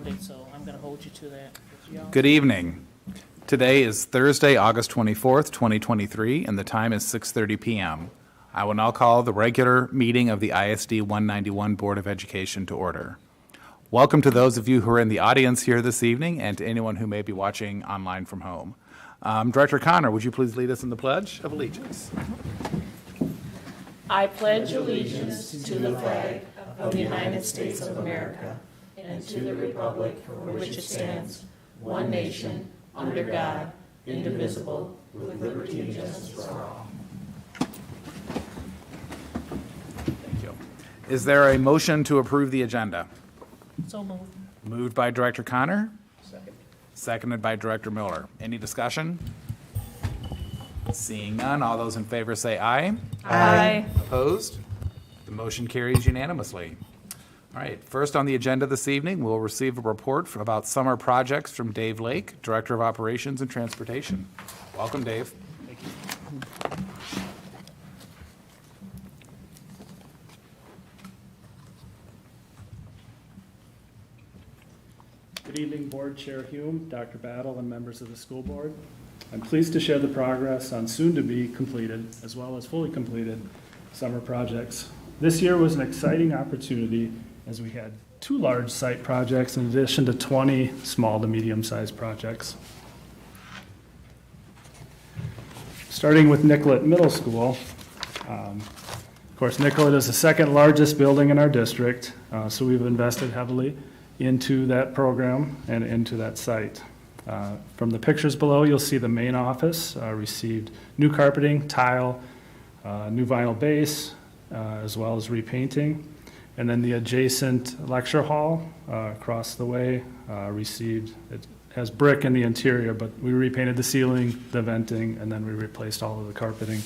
update, so I'm going to hold you to that. Good evening. Today is Thursday, August 24th, 2023, and the time is 6:30 p.m. I will now call the regular meeting of the ISD 191 Board of Education to order. Welcome to those of you who are in the audience here this evening and to anyone who may be watching online from home. Director Connor, would you please lead us in the Pledge of Allegiance? I pledge allegiance to the flag of the United States of America and to the republic for which it stands, one nation, under God, indivisible, with liberty and justice for all. Thank you. Is there a motion to approve the agenda? So moved. Moved by Director Connor. Seconded by Director Miller. Any discussion? Seeing none, all those in favor say aye. Aye. Opposed? The motion carries unanimously. All right, first on the agenda this evening, we'll receive a report about summer projects from Dave Lake, Director of Operations and Transportation. Welcome, Dave. Thank you. Good evening, Board Chair Hume, Dr. Battle, and members of the school board. I'm pleased to share the progress on soon-to-be completed, as well as fully completed, summer projects. This year was an exciting opportunity as we had 2 large site projects in addition to 20 small to medium-sized projects. Starting with Nicollet Middle School. Of course, Nicollet is the second largest building in our district, so we've invested heavily into that program and into that site. From the pictures below, you'll see the main office received new carpeting, tile, new vinyl base, as well as repainting. And then the adjacent lecture hall across the way received, it has brick in the interior, but we repainted the ceiling, the venting, and then we replaced all of the carpeting.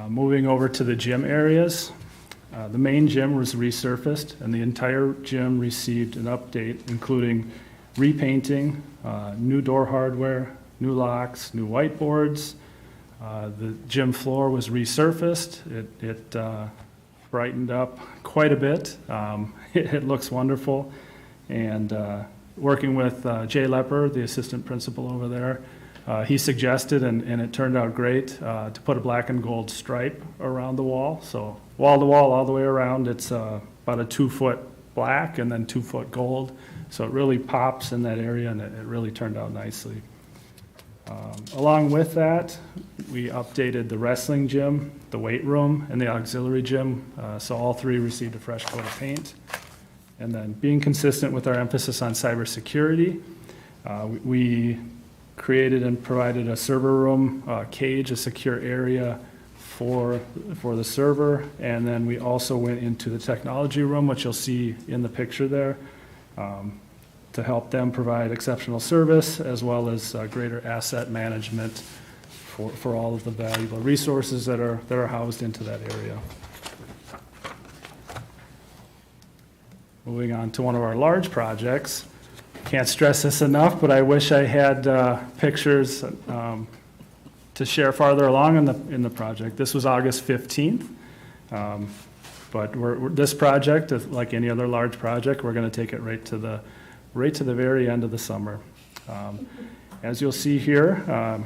Moving over to the gym areas, the main gym was resurfaced and the entire gym received an update, including repainting, new door hardware, new locks, new whiteboards. The gym floor was resurfaced. It brightened up quite a bit. It looks wonderful. And working with Jay Lepper, the assistant principal over there, he suggested, and it turned out great, to put a black and gold stripe around the wall. So wall to wall, all the way around, it's about a 2-foot black and then 2-foot gold. So it really pops in that area, and it really turned out nicely. Along with that, we updated the wrestling gym, the weight room, and the auxiliary gym. So all 3 received a fresh coat of paint. And then being consistent with our emphasis on cybersecurity, we created and provided a server room cage, a secure area for the server. And then we also went into the technology room, which you'll see in the picture there, to help them provide exceptional service as well as greater asset management for all of the valuable resources that are housed into that area. Moving on to one of our large projects. Can't stress this enough, but I wish I had pictures to share farther along in the project. This was August 15th, but this project, like any other large project, we're going to take it right to the very end of the summer. As you'll see here,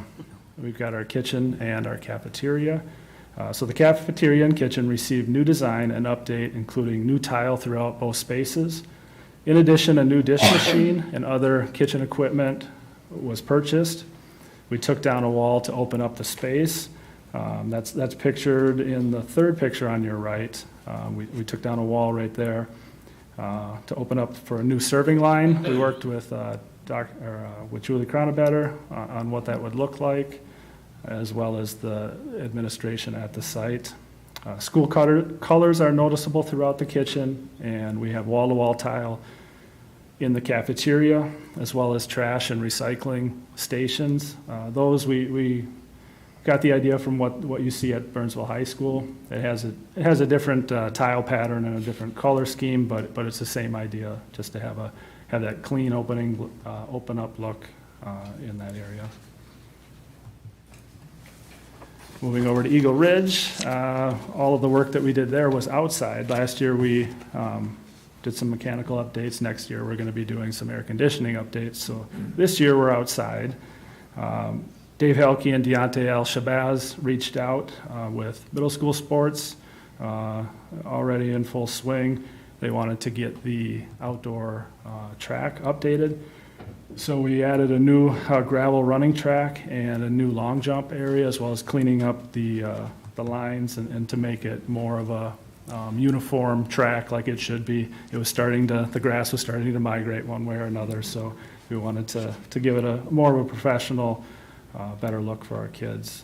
we've got our kitchen and our cafeteria. So the cafeteria and kitchen received new design and update, including new tile throughout both spaces. In addition, a new dish machine and other kitchen equipment was purchased. We took down a wall to open up the space. That's pictured in the third picture on your right. We took down a wall right there to open up for a new serving line. We worked with Julie Cronabetter on what that would look like, as well as the administration at the site. School colors are noticeable throughout the kitchen, and we have wall-to-wall tile in the cafeteria, as well as trash and recycling stations. Those we got the idea from what you see at Burnsville High School. It has a different tile pattern and a different color scheme, but it's the same idea, just to have that clean open up look in that area. Moving over to Eagle Ridge, all of the work that we did there was outside. Last year, we did some mechanical updates. Next year, we're going to be doing some air conditioning updates. So this year, we're outside. Dave Helke and Deontay Al-Shabazz reached out with middle school sports already in full swing. They wanted to get the outdoor track updated. So we added a new gravel running track and a new long jump area, as well as cleaning up the lines and to make it more of a uniform track like it should be. It was the grass was starting to migrate one way or another, so we wanted to give it a more of a professional, better look for our kids.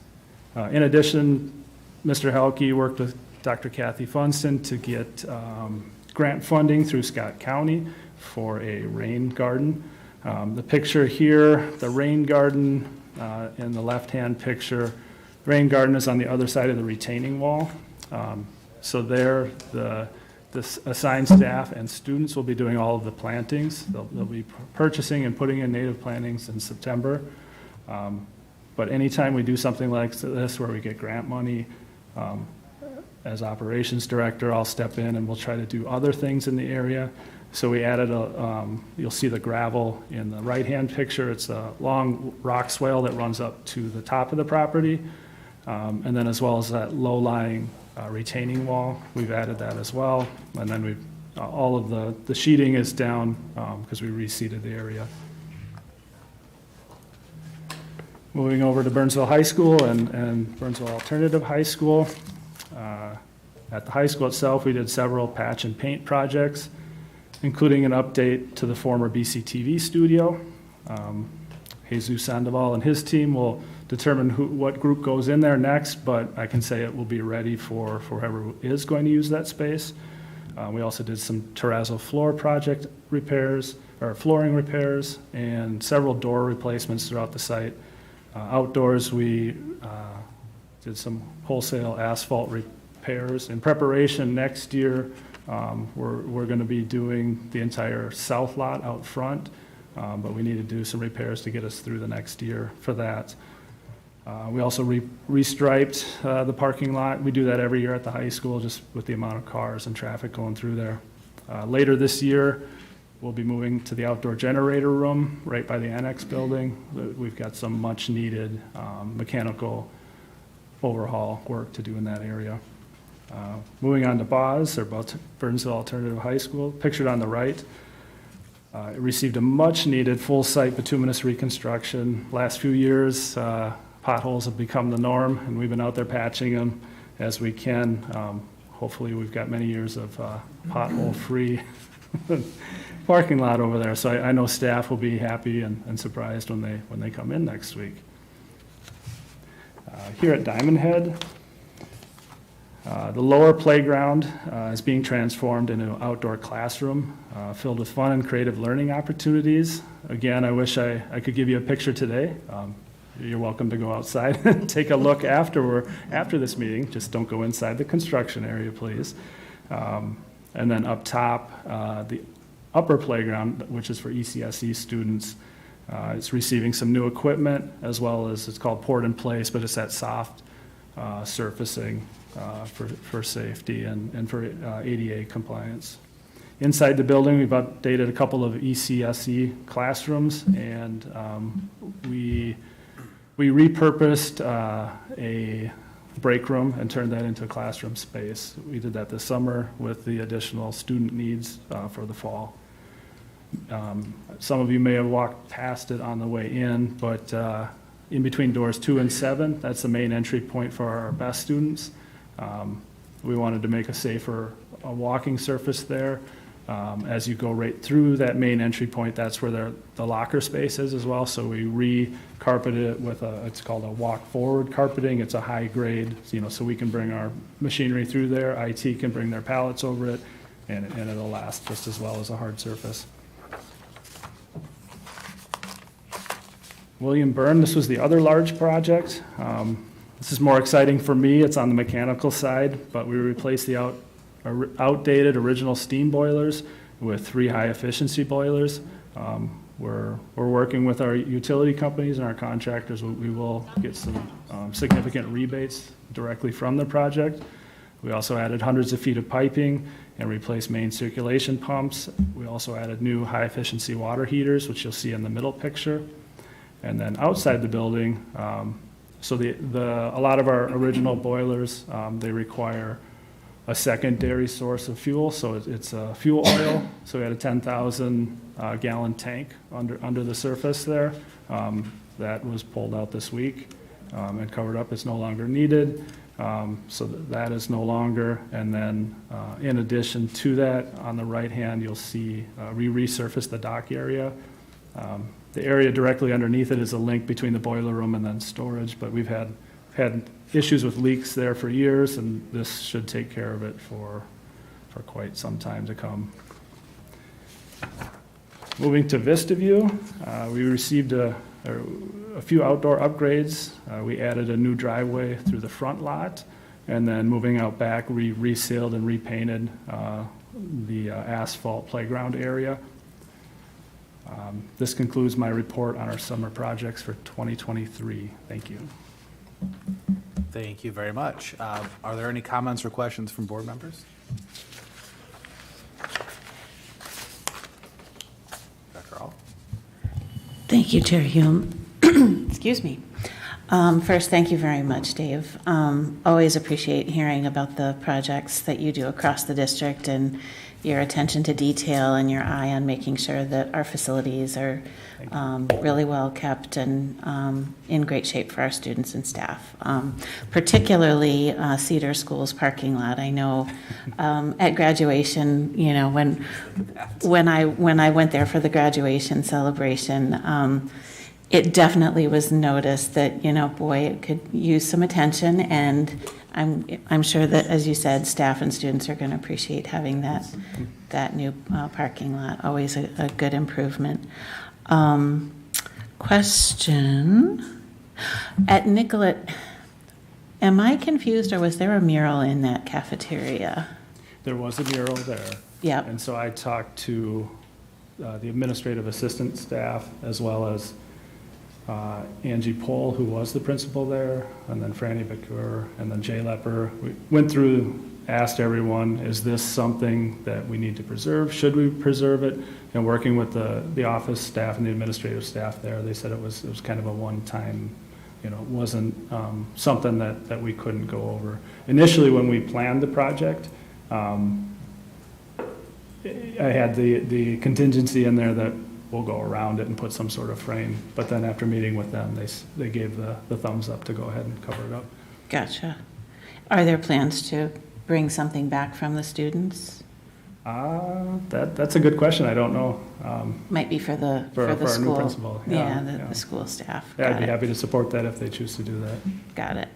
In addition, Mr. Helke worked with Dr. Kathy Funston to get grant funding through Scott County for a rain garden. The picture here, the rain garden in the left-hand picture, the rain garden is on the other side of the retaining wall. So there, the assigned staff and students will be doing all of the plantings. They'll be purchasing and putting in native plantings in September. But anytime we do something like this where we get grant money, as operations director, I'll step in and we'll try to do other things in the area. So we added you'll see the gravel in the right-hand picture. It's a long rock swale that runs up to the top of the property. And then as well as that low-lying retaining wall, we've added that as well. And then all of the sheeting is down because we reseeded the area. Moving over to Burnsville High School and Burnsville Alternative High School. At the high school itself, we did several patch and paint projects, including an update to the former BCTV studio. Jesus Sandoval and his team will determine what group goes in there next, but I can say it will be ready for whoever is going to use that space. We also did some terrazzo floor project repairs, or flooring repairs, and several door replacements throughout the site. Outdoors, we did some wholesale asphalt repairs. In preparation next year, we're going to be doing the entire south lot out front, but we need to do some repairs to get us through the next year for that. We also restriped the parking lot. We do that every year at the high school, just with the amount of cars and traffic going through there. Later this year, we'll be moving to the outdoor generator room right by the annex building. We've got some much needed mechanical overhaul work to do in that area. Moving on to BAS, or Burnsville Alternative High School, pictured on the right. It received a much-needed full-site bituminous reconstruction. Last few years, potholes have become the norm, and we've been out there patching them as we can. Hopefully, we've got many years of pothole-free parking lot over there, so I know staff will be happy and surprised when they come in next week. Here at Diamond Head, the lower playground is being transformed into an outdoor classroom filled with fun and creative learning opportunities. Again, I wish I could give you a picture today. You're welcome to go outside and take a look after this meeting. Just don't go inside the construction area, please. And then up top, the upper playground, which is for ECSE students, it's receiving some new equipment, as well as it's called Port in Place, but it's that soft surfacing for safety and for ADA compliance. Inside the building, we've updated a couple of ECSE classrooms, and we repurposed a break room and turned that into a classroom space. We did that this summer with the additional student needs for the fall. Some of you may have walked past it on the way in, but in between doors 2 and 7, that's the main entry point for our best students. We wanted to make a safer walking surface there. As you go right through that main entry point, that's where the locker space is as well. So we re-carpeted it with it's called a walk-forward carpeting. It's a high grade, so we can bring our machinery through there. IT can bring their pallets over it, and it'll last just as well as a hard surface. William Byrne, this was the other large project. This is more exciting for me. It's on the mechanical side, but we replaced the outdated original steam boilers with 3 high-efficiency boilers. We're working with our utility companies and our contractors. We will get some significant rebates directly from the project. We also added hundreds of feet of piping and replaced main circulation pumps. We also added new high-efficiency water heaters, which you'll see in the middle picture. And then outside the building, so a lot of our original boilers, they require a secondary source of fuel, so it's fuel oil. So we had a 10,000 gallon tank under the surface there. That was pulled out this week and covered up. It's no longer needed. So that is no longer. And then in addition to that, on the right hand, you'll see we resurfaced the dock area. The area directly underneath it is a link between the boiler room and then storage, but we've had issues with leaks there for years, and this should take care of it for quite some time to come. Moving to Vista View, we received a few outdoor upgrades. We added a new driveway through the front lot, and then moving out back, we resealed and repainted the asphalt playground area. This concludes my report on our summer projects for 2023. Thank you. Thank you very much. Are there any comments or questions from board members? Dr. Hall? Thank you, Chair Hume. Excuse me. First, thank you very much, Dave. Always appreciate hearing about the projects that you do across the district and your attention to detail and your eye on making sure that our facilities are really well kept and in great shape for our students and staff. Particularly Cedar School's parking lot. I know at graduation, you know, when I went there for the graduation celebration, it definitely was noticed that, you know, boy, it could use some attention, and I'm sure that, as you said, staff and students are going to appreciate having that new parking lot. Always a good improvement. Question. At Nicollet, am I confused, or was there a mural in that cafeteria? There was a mural there. Yep. And so I talked to the administrative assistant staff, as well as Angie Pohl, who was the principal there, and then Franny Bakur, and then Jay Lepper. We went through, asked everyone, is this something that we need to preserve? Should we preserve it? And working with the office staff and the administrative staff there, they said it was kind of a one-time, you know, it wasn't something that we couldn't go over. Initially, when we planned the project, I had the contingency in there that we'll go around it and put some sort of frame. But then after meeting with them, they gave the thumbs up to go ahead and cover it up. Gotcha. Are there plans to bring something back from the students? That's a good question. I don't know. Might be for the for school. Our new principal. Yeah, the school staff. Yeah, I'd be happy to support that if they choose to do that. Got it.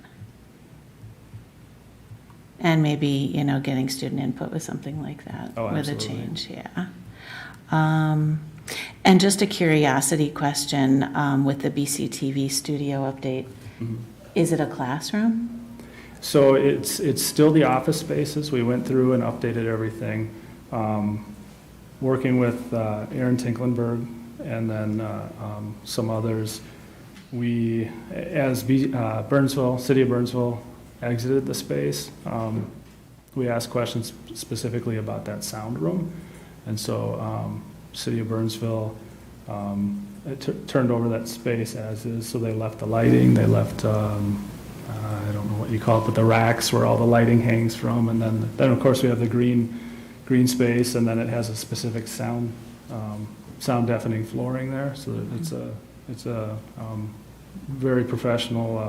And maybe, you know, getting student input with something like that. Oh, with absolutely. a change, yeah. And just a curiosity question, with the BCTV studio update, Mm-hmm. is it a classroom? So it's still the office spaces. We went through and updated everything. Working with Aaron Tinklenberg and then some others, we, as Burnsville, City of Burnsville exited the space, we asked questions specifically about that sound room. And so City of Burnsville turned over that space as is, so they left the lighting, they left, I don't know what you call it, but the racks where all the lighting hangs from, and then of course we have the green space, and then it has a specific sound deafening flooring there, so that it's a very professional,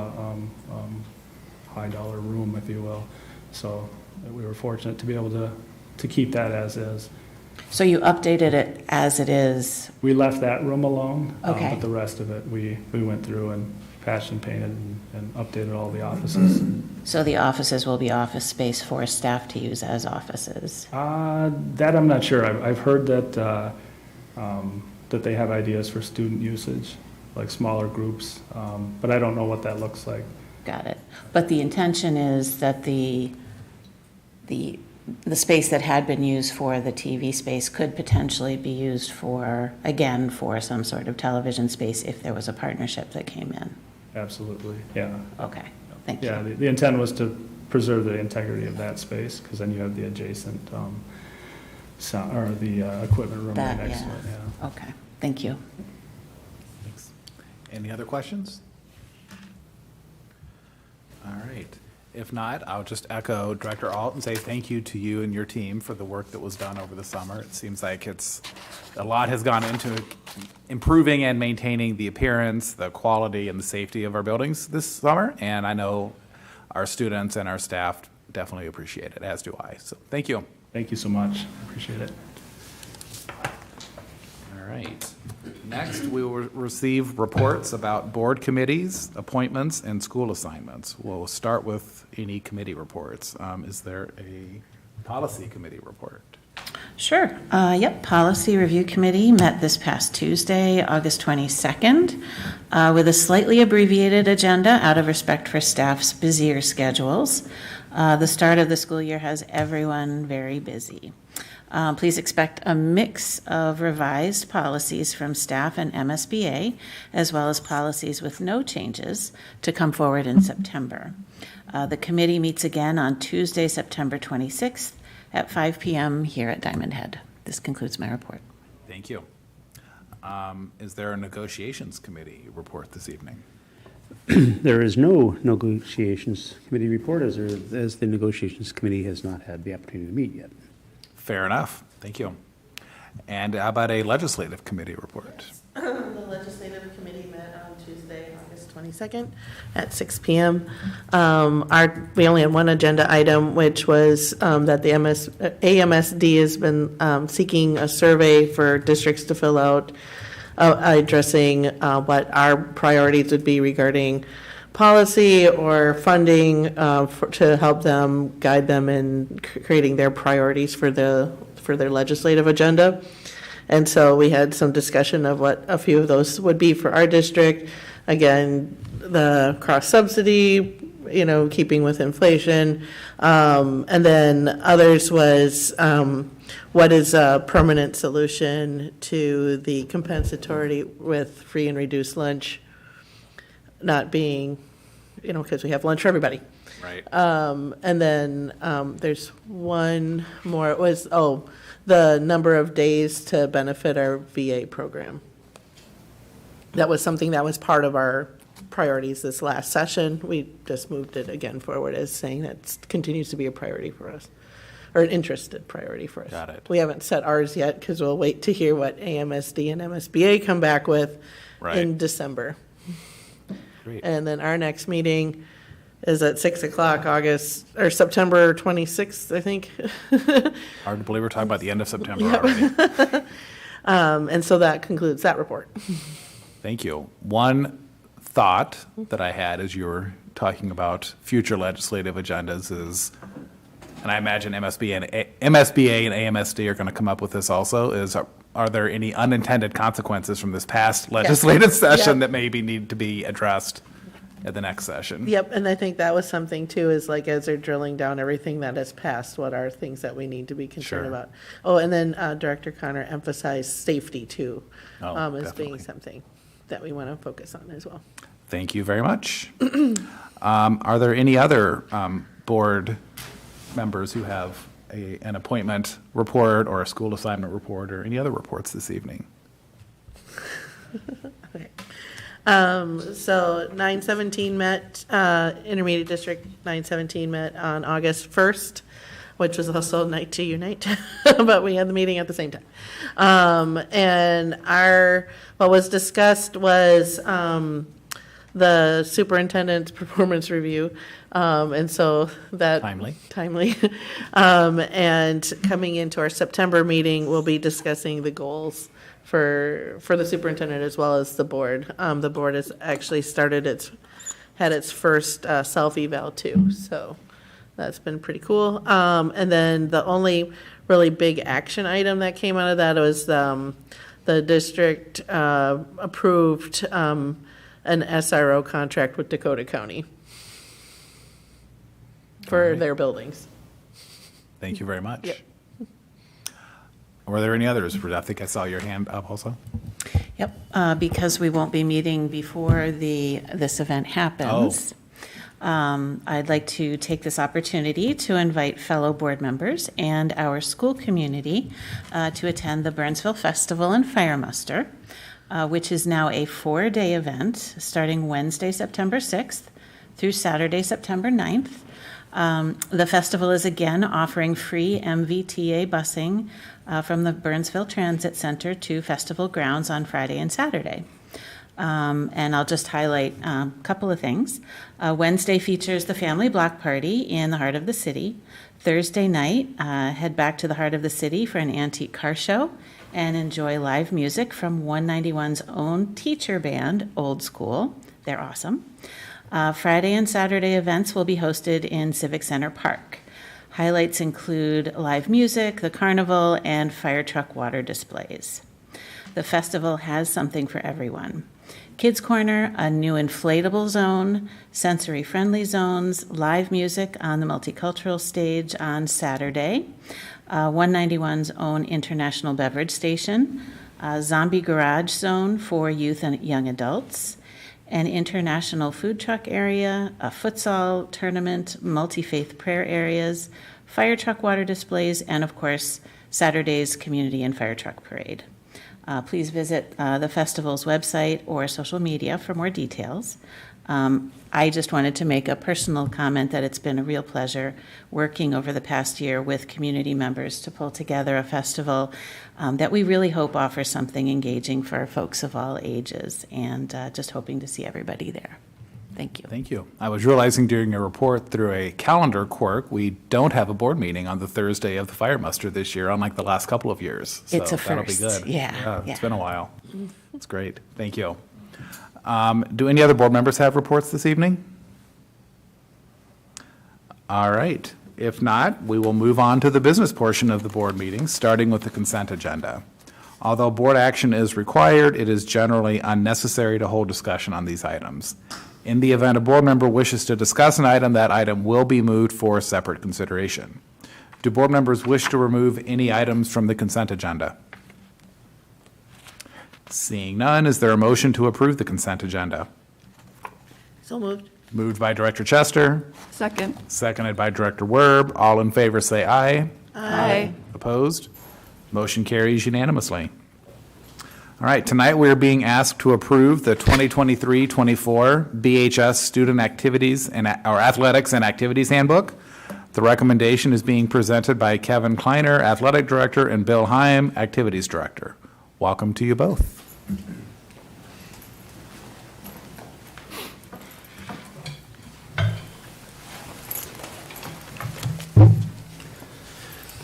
high dollar room, if you will. So we were fortunate to be able to keep that as is. So you updated it as it is? We left that room alone, Okay. but the rest of it, we went through and patched and painted and updated all the offices. So the offices will be office space for staff to use as offices? That I'm not sure. I've heard that that they have ideas for student usage, like smaller groups, but I don't know what that looks like. Got it. But the intention is that the the space that had been used for the TV space could potentially be used for, again, for some sort of television space if there was a partnership that came in. Absolutely, yeah. Okay, thank you. Yeah, the intent was to preserve the integrity of that space, because then you have the adjacent, or the equipment room right next to it, yeah. Okay, thank you. Thanks. Any other questions? All right. If not, I'll just echo Director Alt and say thank you to you and your team for the work that was done over the summer. It seems like a lot has gone into improving and maintaining the appearance, the quality, and the safety of our buildings this summer, and I know our students and our staff definitely appreciate it, as do I. So thank you. Thank you so much, appreciate it. All right. Next, we will receive reports about board committees, appointments, and school assignments. We'll start with any committee reports. Is there a policy committee report? Sure. Yep, Policy Review Committee met this past Tuesday, August 22nd, with a slightly abbreviated agenda out of respect for staff's busier schedules. The start of the school year has everyone very busy. Please expect a mix of revised policies from staff and MSBA, as well as policies with no changes to come forward in September. The committee meets again on Tuesday, September 26th at 5 p.m. here at Diamond Head. This concludes my report. Thank you. Is there a negotiations committee report this evening? There is no negotiations committee report, as the negotiations committee has not had the opportunity to meet yet. Fair enough. Thank you. And how about a legislative committee report? The legislative committee met on Tuesday, August 22nd at 6 p.m. We only had one agenda item, which was that the AMSD has been seeking a survey for districts to fill out addressing what our priorities would be regarding policy or funding to help them guide them in creating their priorities for their legislative agenda. And so we had some discussion of what a few of those would be for our district. Again, the cross subsidy, keeping with inflation. And then others was what is a permanent solution to the compensatory with free and reduced lunch not being, because we have lunch for everybody. Right. And then there's one more. It was, the number of days to benefit our VA program. That was something that was part of our priorities this last session. We just moved it again forward as saying that continues to be a priority for us, or an interested priority for us. Got it. We haven't set ours yet because we'll wait to hear what AMSD and MSBA come back with in December. Great. And then our next meeting is at 6 o'clock, September 26th, I think. Hard to believe we're talking about the end of September already. And so that concludes that report. Thank you. One thought that I had as you were talking about future legislative agendas is, and I imagine MSBA and AMSD are going to come up with this also, is are there any unintended consequences from this past legislative session that maybe need to be addressed at the next session? Yep, and I think that was something too, is like as they're drilling down everything that has passed, what are things that we need to be concerned about? Oh, and then Director Connor emphasized safety too, as being something that we want to focus on as well. Thank you very much. Are there any other board members who have an appointment report or a school assignment report or any other reports this evening? Okay. So 917 met, Intermediate District 917 met on August 1st, which was also night to unite, but we had the meeting at the same time. And what was discussed was the superintendent's performance review. And so that timely. And coming into our September meeting, we'll be discussing the goals for the superintendent as well as the board. The board has actually had its first self-eval too, so that's been pretty cool. And then the only really big action item that came out of that was the district approved an SRO contract with Dakota County for their buildings. Thank you very much. Yep. Were there any others? I think I saw your hand up also. Yep, because we won't be meeting before this event happens. I'd like to take this opportunity to invite fellow board members and our school community to attend the Burnsville Festival and Fire Muster, which is now a 4-day event starting Wednesday, September 6th through Saturday, September 9th. The festival is again offering free MVTA busing from the Burnsville Transit Center to festival grounds on Friday and Saturday. And I'll just highlight a couple of things. Wednesday features the family block party in the heart of the city. Thursday night, head back to the heart of the city for an antique car show and enjoy live music from 191's own teacher band, Old School. They're awesome. Friday and Saturday events will be hosted in Civic Center Park. Highlights include live music, the carnival, and fire truck water displays. The festival has something for everyone. Kids Corner, a new inflatable zone, sensory-friendly zones, live music on the multicultural stage on Saturday, 191's own international beverage station, a zombie garage zone for youth and young adults, an international food truck area, a futsal tournament, multi-faith prayer areas, fire truck water displays, and of course, Saturday's community and fire truck parade. Please visit the festival's website or social media for more details. I just wanted to make a personal comment that it's been a real pleasure working over the past year with community members to pull together a festival that we really hope offers something engaging for folks of all ages, and just hoping to see everybody there. Thank you. Thank you. I was realizing during your report through a calendar quirk, we don't have a board meeting on the Thursday of the fire muster this year, unlike the last couple of years. So It's a that'll be first. good. Yeah, It's yeah. been a while. It's great. Thank you. Do any other board members have reports this evening? All right. If not, we will move on to the business portion of the board meeting, starting with the consent agenda. Although board action is required, it is generally unnecessary to hold discussion on these items. In the event a board member wishes to discuss an item, that item will be moved for separate consideration. Do board members wish to remove any items from the consent agenda? Seeing none, is there a motion to approve the consent agenda? So moved. Moved by Director Chester, Second. seconded by Director Werb. All in favor say aye. Aye. Opposed? Motion carries unanimously. All right, tonight we are being asked to approve the 2023-24 BHS Student Activities and or Athletics and Activities Handbook. The recommendation is being presented by Kevin Kleiner, Athletic Director, and Bill Heim, Activities Director. Welcome to you both.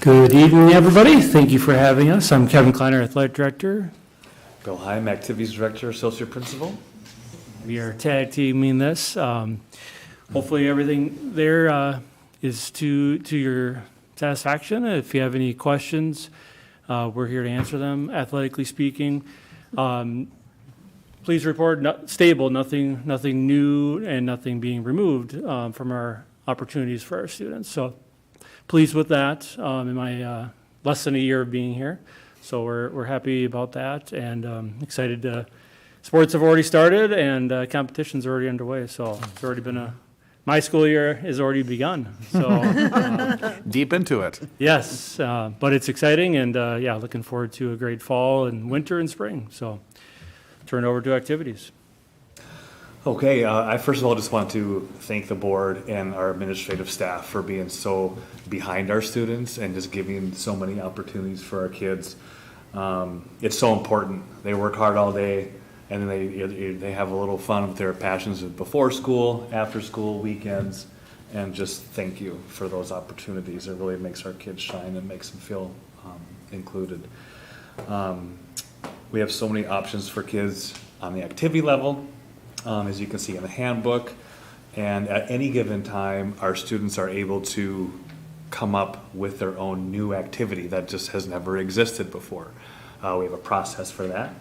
Good evening, everybody. Thank you for having us. I'm Kevin Kleiner, Athletic Director. Bill Heim, Activities Director, Associate Principal. We are tag teaming this. Hopefully, everything there is to your satisfaction. If you have any questions, we're here to answer them. Athletically speaking, please report stable, nothing new, and nothing being removed from our opportunities for our students. So pleased with that in my less than a year of being here. So we're happy about that, and excited. Sports have already started, and competitions are already underway. So it's already been my school year has already begun. So Deep into it. yes, but it's exciting, and yeah, looking forward to a great fall and winter and spring. So turn it over to activities. Okay, I first of all just want to thank the board and our administrative staff for being so behind our students and just giving so many opportunities for our kids. It's so important. They work hard all day, and then they have a little fun with their passions before school, after school, weekends, and just thank you for those opportunities. It really makes our kids shine and makes them feel included. We have so many options for kids on the activity level. As you can see in the handbook, and at any given time, our students are able to come up with their own new activity that just has never existed before. We have a process for that,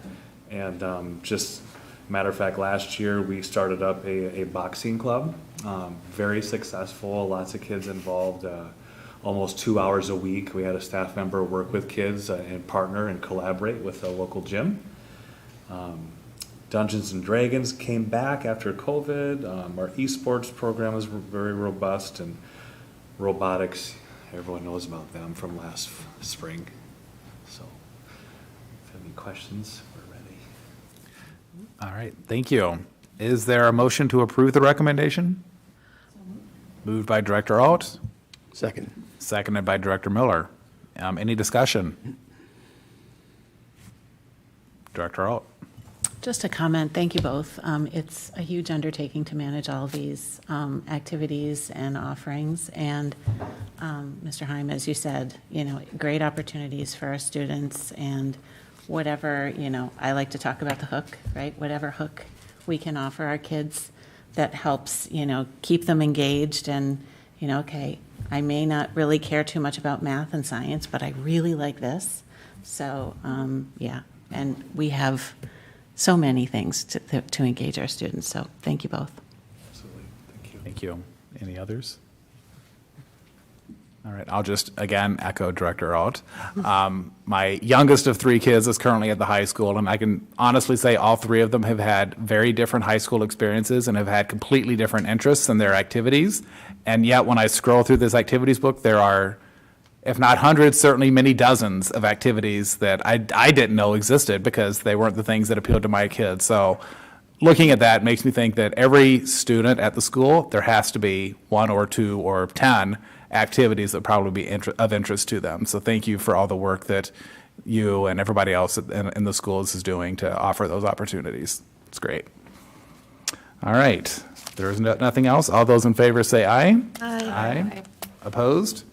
and just matter of fact, last year we started up a boxing club, very successful, lots of kids involved. almost 2 hours a week. We had a staff member work with kids and partner and collaborate with a local gym. Dungeons and Dragons came back after COVID. Our esports program is very robust, and robotics, everyone knows about them from last spring. So if you have any questions, we're ready. All right, thank you. Is there a motion to approve the recommendation? Moved by Director Alt, Second. seconded by Director Miller. Any discussion? Director Alt. Just a comment, thank you both. It's a huge undertaking to manage all these activities and offerings. And Mr. Heim, as you said, great opportunities for our students, and whatever, I like to talk about the hook, right? Whatever hook we can offer our kids that helps, keep them engaged and, okay, I may not really care too much about math and science, but I really like this. So, yeah, and we have so many things to engage our students, so thank you both. Absolutely, thank you. Thank you. Any others? All right, I'll just, again, echo Director Alt. My youngest of 3 kids is currently at the high school, and I can honestly say all 3 of them have had very different high school experiences and have had completely different interests in their activities. And yet, when I scroll through this activities book, there are, if not hundreds, certainly many dozens of activities that I didn't know existed because they weren't the things that appealed to my kids. So looking at that makes me think that every student at the school, there has to be 1 or 2 or 10 activities that probably be of interest to them. So thank you for all the work that you and everybody else in the schools is doing to offer those opportunities. It's great. All right. There is nothing else. All those in favor say aye. Aye. Aye. Opposed?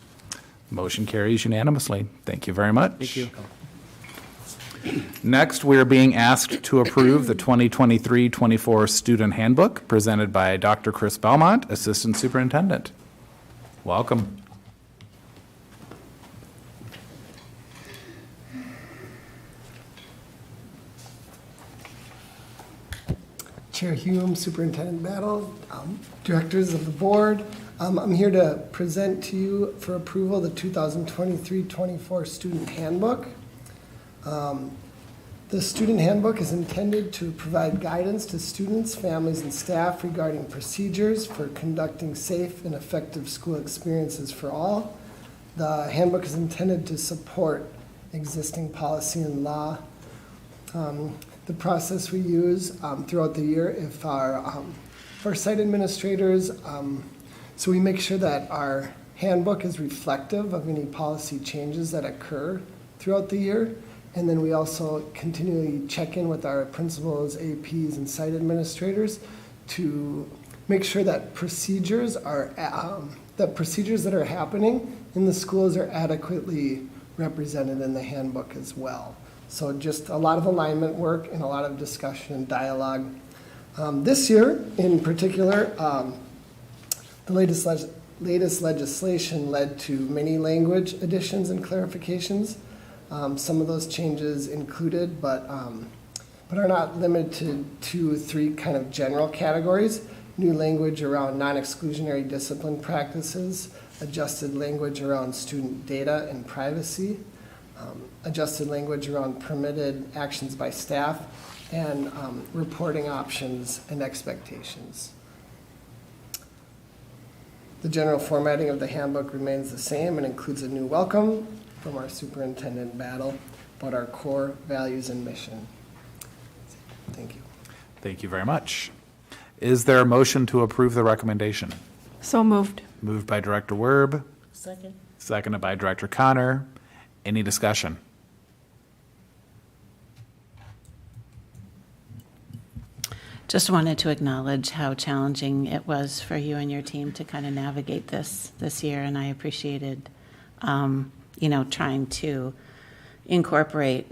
Motion carries unanimously. Thank you very much. Thank you. Next, we are being asked to approve the 2023-24 Student Handbook presented by Dr. Chris Belmont, Assistant Superintendent. Welcome. Chair Hume, Superintendent Battle, directors of the board. I'm here to present to you for approval the 2023-24 Student Handbook. The Student Handbook is intended to provide guidance to students, families, and staff regarding procedures for conducting safe and effective school experiences for all. The handbook is intended to support existing policy and law. The process we use throughout the year, if our site administrators, so we make sure that our handbook is reflective of any policy changes that occur throughout the year. And then we also continually check in with our principals, APs, and site administrators to make sure that procedures that are happening in the schools are adequately represented in the handbook as well. So just a lot of alignment work and a lot of discussion and dialogue. This year, in particular, the latest legislation led to many language additions and clarifications. Some of those changes included, but are not limited to 3 kind of general categories: new language around non-exclusionary discipline practices, adjusted language around student data and privacy, adjusted language around permitted actions by staff, and reporting options and expectations. The general formatting of the handbook remains the same and includes a new welcome from our Superintendent Battle about our core values and mission. Thank you. Thank you very much. Is there a motion to approve the recommendation? So moved. Moved by Director Werb, Second. seconded by Director Connor. Any discussion? Just wanted to acknowledge how challenging it was for you and your team to kind of navigate this year, and I appreciated, trying to incorporate,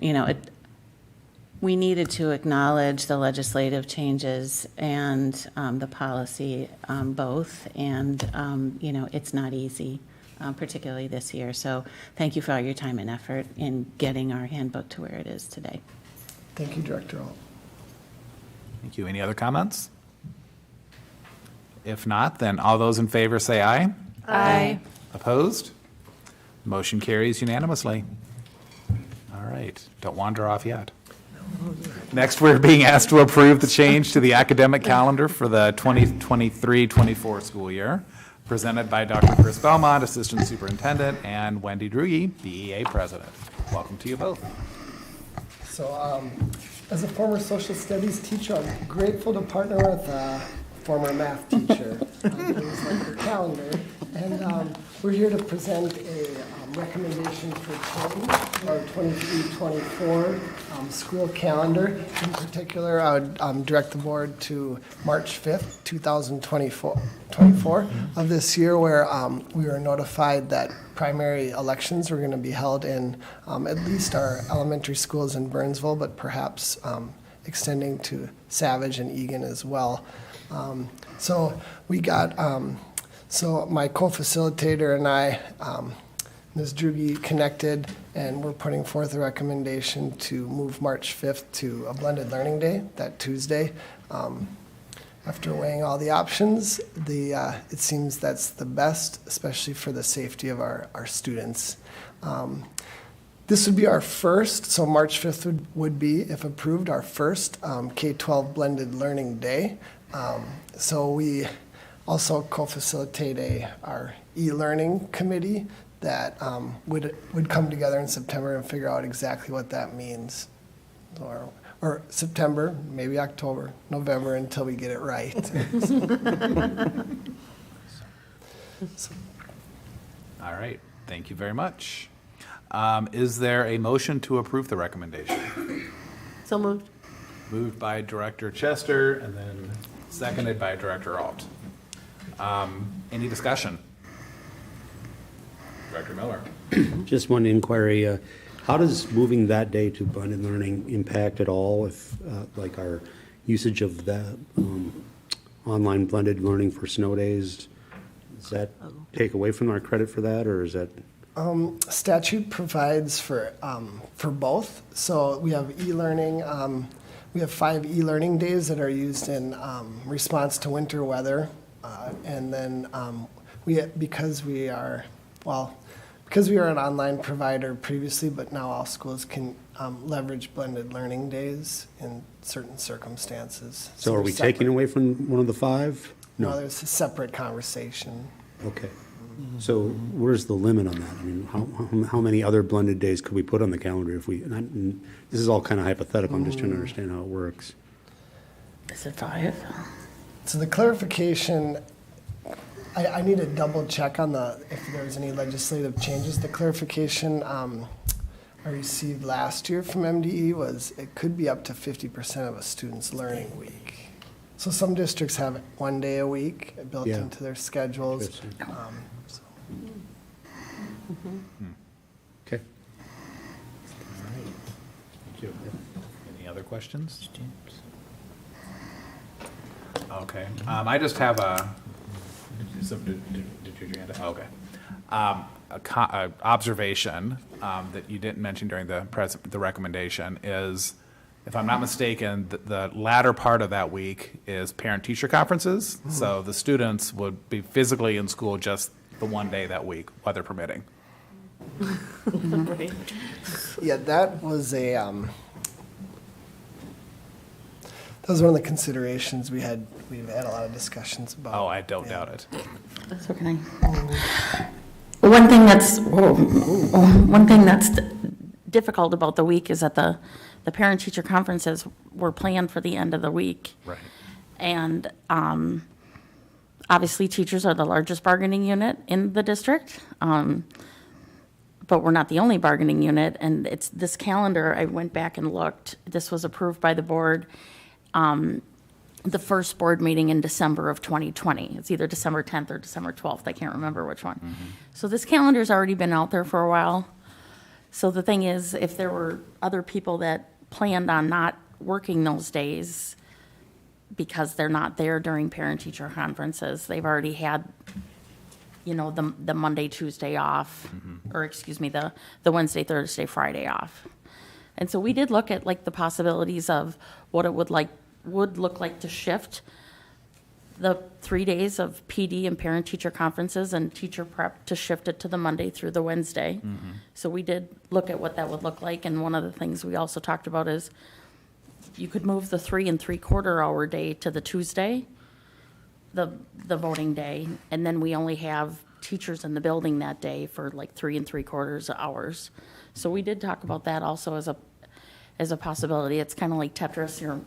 we needed to acknowledge the legislative changes and the policy both, and, it's not easy, particularly this year. So thank you for all your time and effort in getting our handbook to where it is today. Thank you, Director Alt. Thank you. Any other comments? If not, then all those in favor say aye. Aye. Opposed? Motion carries unanimously. All right, don't wander off yet. Next, we're being asked to approve the change to the academic calendar for the 2023-24 school year, presented by Dr. Chris Belmont, Assistant Superintendent, and Wendy Drugi, BEA President. Welcome to you both. So, as a former social studies teacher, I'm grateful to partner with a former math teacher on things like the calendar. And we're here to present a recommendation for change to our 23-24 school calendar. In particular, I would direct the board to March 5th, 2024 of this year, where we were notified that primary elections were going to be held in at least our elementary schools in Burnsville, but perhaps extending to Savage and Egan as well. So we got, so my co-facilitator and I, Ms. Drugi, connected, and we're putting forth a recommendation to move March 5th to a blended learning day, that Tuesday. After weighing all the options, it seems that's the best, especially for the safety of our students. This would be our first, so March 5th would be, if approved, our first K-12 blended learning day. So we also co-facilitate our e-learning committee that would come together in September and figure out exactly what that means. Or September, maybe October, November, until we get it right. All right, thank you very much. Is there a motion to approve the recommendation? So moved. Moved by Director Chester and then seconded by Director Alt. Any discussion? Director Miller. Just one inquiry. How does moving that day to blended learning impact at all if, like, our usage of the online blended learning for snow days? Does that take away from our credit for that, or is that? Statute provides for both. So we have e-learning. We have 5 e-learning days that are used in response to winter weather, and then because we are an online provider previously, but now all schools can leverage blended learning days in certain circumstances. So are we taking away from one of the 5? No, there's a separate conversation. Okay. So where's the limit on that? I mean, how many other blended days could we put on the calendar if we, and this is all kind of hypothetical, I'm just trying to understand how it works. Is it 5? So the clarification, I need to double check on if there's any legislative changes. The clarification I received last year from MDE was it could be up to 50% of a student's learning week. So some districts have 1 day a week built Yeah. into their schedules. Interesting. So. Okay. Thank you. Any other questions? Okay, I just have did you hand it? Okay. A observation that you didn't mention during the recommendation is, if I'm not mistaken, the latter part of that week is parent-teacher conferences. Mm-hmm. So the students would be physically in school just the 1 day that week, weather permitting. Right. Yeah, that was one of the considerations we've had a lot of discussions about. Oh, I don't doubt it. That's okay. One thing that's difficult about the week is that the parent-teacher conferences were planned for the end of the week. Right. And obviously, teachers are the largest bargaining unit in the district, but we're not the only bargaining unit. And it's this calendar, I went back and looked, this was approved by the board the first board meeting in December of 2020. It's either December 10th or December 12th. I can't remember which one. Mm-hmm. So this calendar's already been out there for a while. So the thing is, if there were other people that planned on not working those days because they're not there during parent-teacher conferences, they've already had, the Monday, Tuesday off, mm-hmm. or excuse me, the Wednesday, Thursday, Friday off. And so we did look at the possibilities of what it would look like to shift the 3 days of PD and parent-teacher conferences and teacher prep to shift it to the Monday through the Wednesday. So we did look at what that would look like, and one of the things we also talked about is you could move the 3 3/4 hour day to the Tuesday, the voting day, and then we only have teachers in the building that day for like 3 3/4 hours. So we did talk about that also as a possibility. It's kind of like Tetris, you're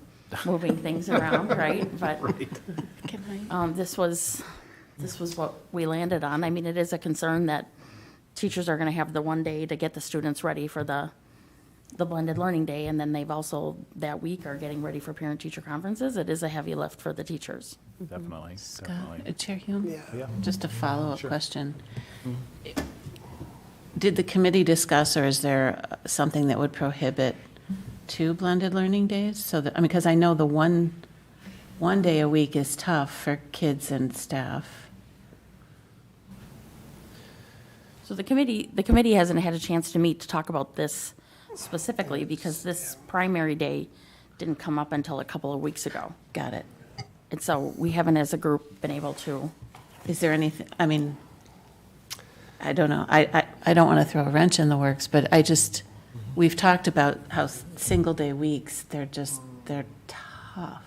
moving things around, right? But this was what we landed on. I mean, it is a concern that teachers are going to have the one day to get the students ready for the blended learning day, and then they've also, that week, are getting ready for parent-teacher conferences. It is a heavy lift for the teachers. Definitely, Scott, definitely. Chair Hume? Yeah. Just a follow-up question. Did the committee discuss, or is there something that would prohibit 2 blended learning days? So that, I mean, because I know the one day a week is tough for kids and staff. So the committee hasn't had a chance to meet to talk about this specifically because this primary day didn't come up until a couple of weeks ago. Got it. And so we haven't, as a group, been able to. Is there anything, I mean, I don't know. I don't want to throw a wrench in the works, but we've talked about how single-day weeks, they're tough.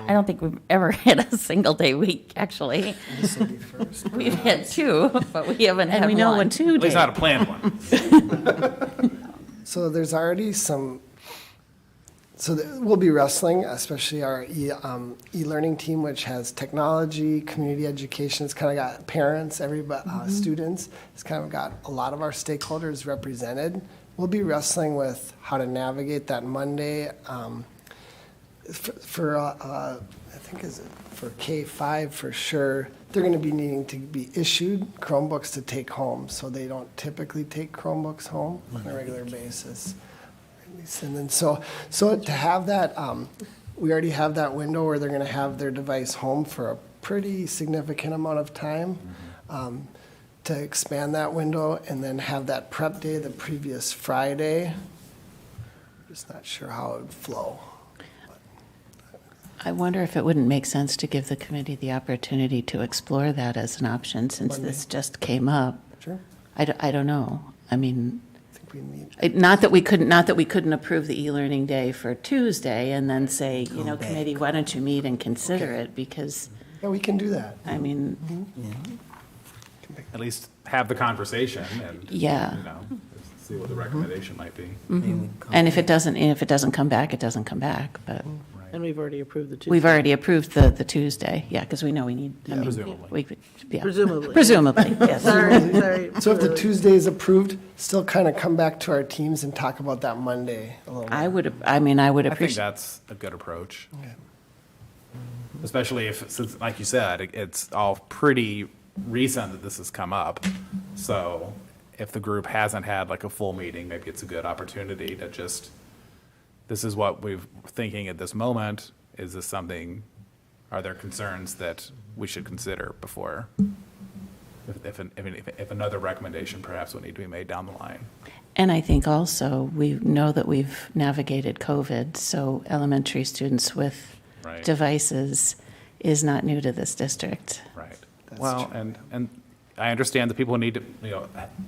I don't think we've ever had a single day week, actually. This will be first. We've had 2, but we haven't had And we know one. what 2 At least days. not a planned one. So there's already some, we'll be wrestling, especially our e-learning team, which has technology, community education. It's kind of got parents, everybody, students. It's kind of got a lot of our stakeholders represented. We'll be wrestling with how to navigate that Monday. I think for K-5 for sure, they're going to be needing to be issued Chromebooks to take home. So they don't typically take Chromebooks home on a regular basis. And then so to have that, we already have that window where they're going to have their device home for a pretty significant amount of time. To expand that window and then have that prep day the previous Friday, just not sure how it would flow. I wonder if it wouldn't make sense to give the committee the opportunity to explore that as an option, since this just came up. Sure. I don't know. I mean, I think we need. not that we couldn't approve the e-learning day for Tuesday and then say, committee, why don't you meet and consider Okay. it? Because, Yeah, we can do that. I mean, At least have the conversation and, Yeah. see what the recommendation might be. and if it doesn't come back, it doesn't come back, but And we've already approved the Tuesday. we've already approved the Tuesday, yeah, because we know we need, I mean, Presumably. Presumably. Presumably, yes. Sorry. So if the Tuesday is approved, still kind of come back to our teams and talk about that Monday a little bit. I would I think appreciate, that's a good approach. Especially if, since, like you said, it's all pretty recent that this has come up. So if the group hasn't had like a full meeting, maybe it's a good opportunity to just, this is what we're thinking at this moment. Is this something, are there concerns that we should consider before? If another recommendation perhaps would need to be made down the line. and I think also, we know that we've navigated COVID, so elementary students with Right. devices is not new to this district. Right. Well, and I understand that people need to,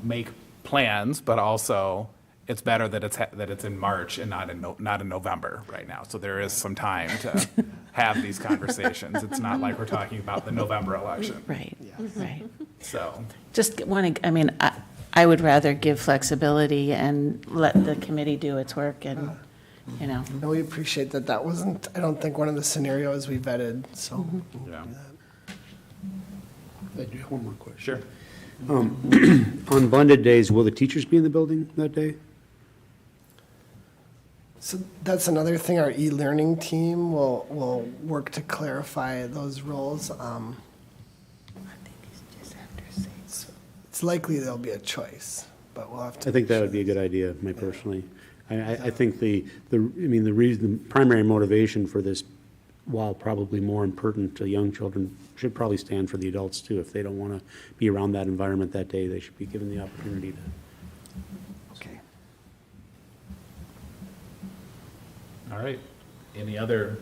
make plans, but also it's better that it's in March and not in November right now. So there is some time to have these conversations. It's not like we're talking about the November election. Right, right. So, Just want to, I mean, I would rather give flexibility and let the committee do its work and, And we appreciate that that wasn't, I don't think, one of the scenarios we vetted, so. yeah. I do have one more question. Sure. On blended days, will the teachers be in the building that day? So that's another thing, our e-learning team will work to clarify those roles. It's likely there'll be a choice, but we'll have to. I think that would be a good idea, personally. I think the primary motivation for this, while probably more important to young children, should probably stand for the adults too. If they don't want to be around that environment that day, they should be given the opportunity to. Okay. All right. Any other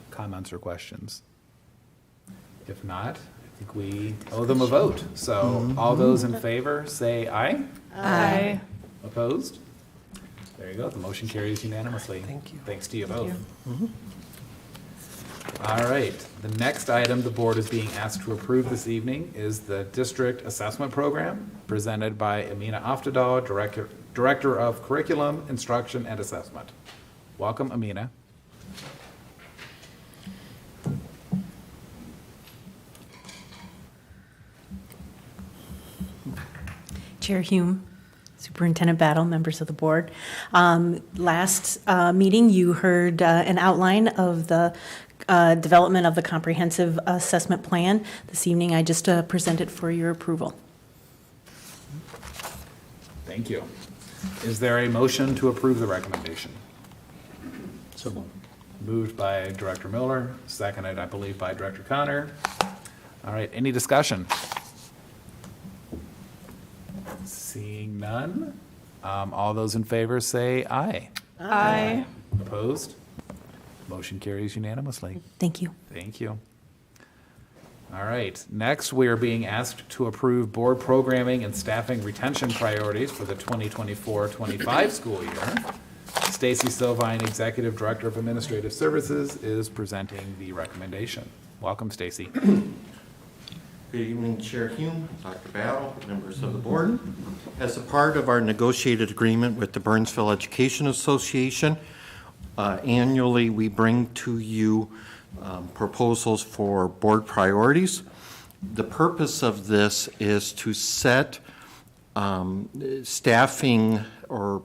comments or questions? If not, I think we owe them a vote. So all those in favor, say aye. Aye. Opposed? There you go. The motion carries unanimously. Thank you. Thanks to you both. All right. The next item the board is being asked to approve this evening is the district assessment program presented by Amina Aftadal, Director of Curriculum, Instruction, and Assessment. Welcome, Amina. Chair Hume, Superintendent Battle, members of the board. Last meeting, you heard an outline of the development of the comprehensive assessment plan. This evening, I just present it for your approval. Thank you. Is there a motion to approve the recommendation? So Moved by Director Miller, seconded, I believe, by Director Connor. All right, any discussion? Seeing none, all those in favor say aye. Aye. Opposed? Motion carries unanimously. Thank you. Thank you. All right, next we are being asked to approve board programming and staffing retention priorities for the 2024-25 school year. Stacy Sovine, Executive Director of Administrative Services, is presenting the recommendation. Welcome, Stacy. Good evening, Chair Hume, Dr. Battle, members of the board. As a part of our negotiated agreement with the Burnsville Education Association, annually we bring to you proposals for board priorities. The purpose of this is to set staffing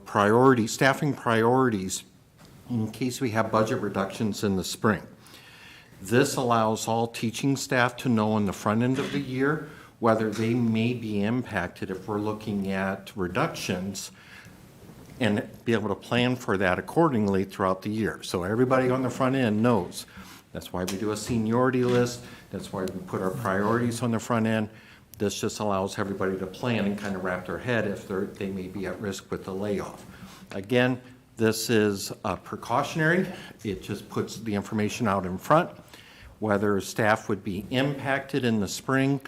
priorities in case we have budget reductions in the spring. This allows all teaching staff to know in the front end of the year whether they may be impacted if we're looking at reductions and be able to plan for that accordingly throughout the year. So everybody on the front end knows. That's why we do a seniority list. That's why we put our priorities on the front end. This just allows everybody to plan and kind of wrap their head if they may be at risk with the layoff. Again, this is precautionary. It just puts the information out in front. Whether staff would be impacted in the spring,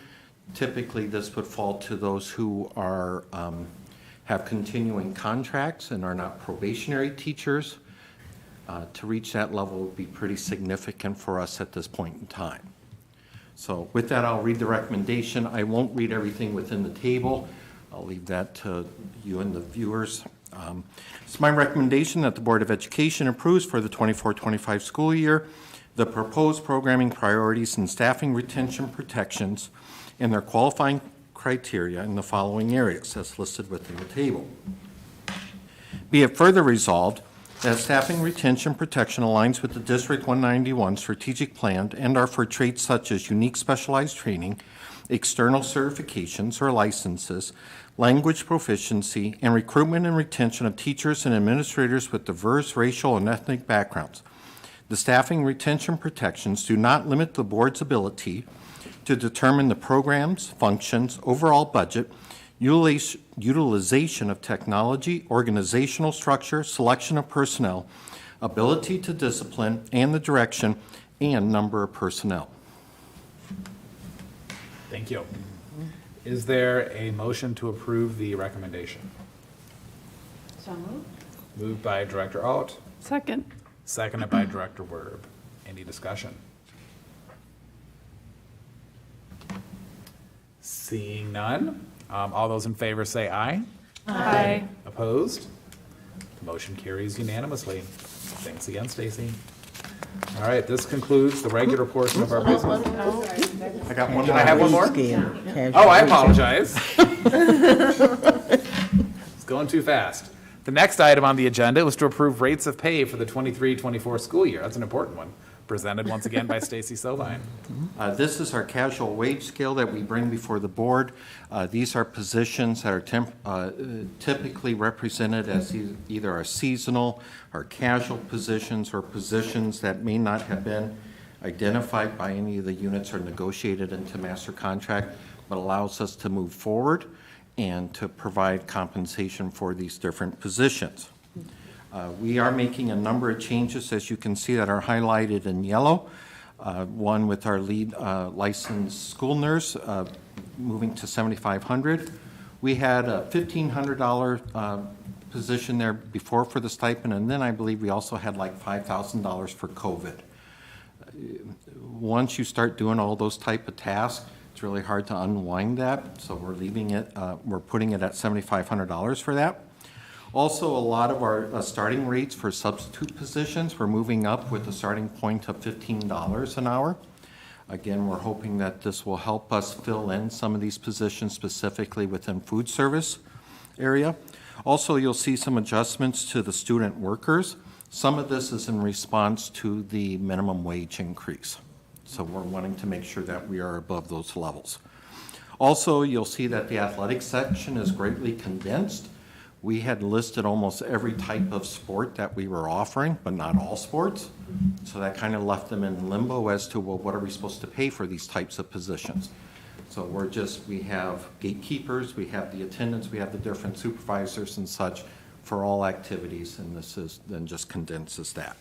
typically this would fall to those who are have continuing contracts and are not probationary teachers. To reach that level would be pretty significant for us at this point in time. So with that, I'll read the recommendation. I won't read everything within the table. I'll leave that to you and the viewers. It's my recommendation that the Board of Education approves for the 24-25 school year the proposed programming priorities and staffing retention protections and their qualifying criteria in the following areas as listed within the table. Be it further resolved that staffing retention protection aligns with the District 191 strategic plan and are for traits such as unique specialized training, external certifications or licenses, language proficiency, and recruitment and retention of teachers and administrators with diverse racial and ethnic backgrounds. The staffing retention protections do not limit the board's ability to determine the programs, functions, overall budget, utilization of technology, organizational structure, selection of personnel, ability to discipline, and the direction and number of personnel. Thank you. Is there a motion to approve the recommendation? So moved. Moved by Director Alt, Second. seconded by Director Werb. Any discussion? Seeing none, all those in favor say aye. Aye. Opposed? The motion carries unanimously. Thanks again, Stacy. All right, this concludes the regular portion of our business. I got one Can more. I have one more? Oh, I apologize. It's going too fast. The next item on the agenda was to approve rates of pay for the 23-24 school year. That's an important one. Presented once again by Stacy Sovine. This is our casual wage scale that we bring before the board. These are positions that are typically represented as either our seasonal or casual positions or positions that may not have been identified by any of the units or negotiated into master contract, but allows us to move forward and to provide compensation for these different positions. We are making a number of changes, as you can see, that are highlighted in yellow. One with our lead licensed school nurse, moving to $7,500. We had a $1,500 position there before for the stipend, and then I believe we also had like $5,000 for COVID. Once you start doing all those type of tasks, it's really hard to unwind that, so we're leaving it, we're putting it at $7,500 for that. Also, a lot of our starting rates for substitute positions, we're moving up with a starting point of $15 an hour. Again, we're hoping that this will help us fill in some of these positions specifically within food service area. Also, you'll see some adjustments to the student workers. Some of this is in response to the minimum wage increase. So we're wanting to make sure that we are above those levels. Also, you'll see that the athletics section is greatly condensed. We had listed almost every type of sport that we were offering, but not all sports. So that kind of left them in limbo as to, well, what are we supposed to pay for these types of positions? So we have gatekeepers, we have the attendants, we have the different supervisors and such for all activities, and this is then just condenses that.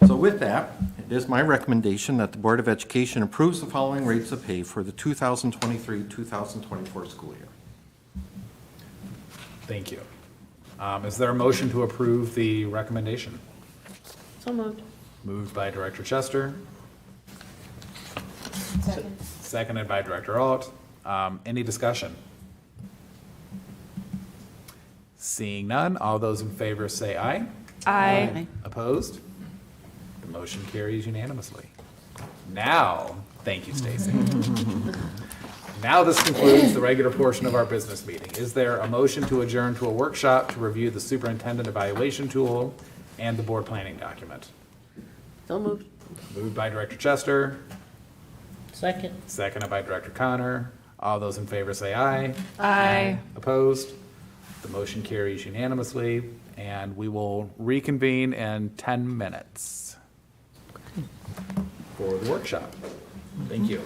So with that, it is my recommendation that the Board of Education approves the following rates of pay for the 2023-2024 school year. Thank you. Is there a motion to approve the recommendation? So moved. Moved by Director Chester, Second. seconded by Director Alt. Any discussion? Seeing none, all those in favor say aye. Aye. Opposed? The motion carries unanimously. Now, thank you, Stacy. Now this concludes the regular portion of our business meeting. Is there a motion to adjourn to a workshop to review the superintendent evaluation tool and the board planning document? So moved. Moved by Director Chester, Second. seconded by Director Connor. All those in favor say aye. Aye. Opposed? The motion carries unanimously, and we will reconvene in 10 minutes for the workshop. Thank you.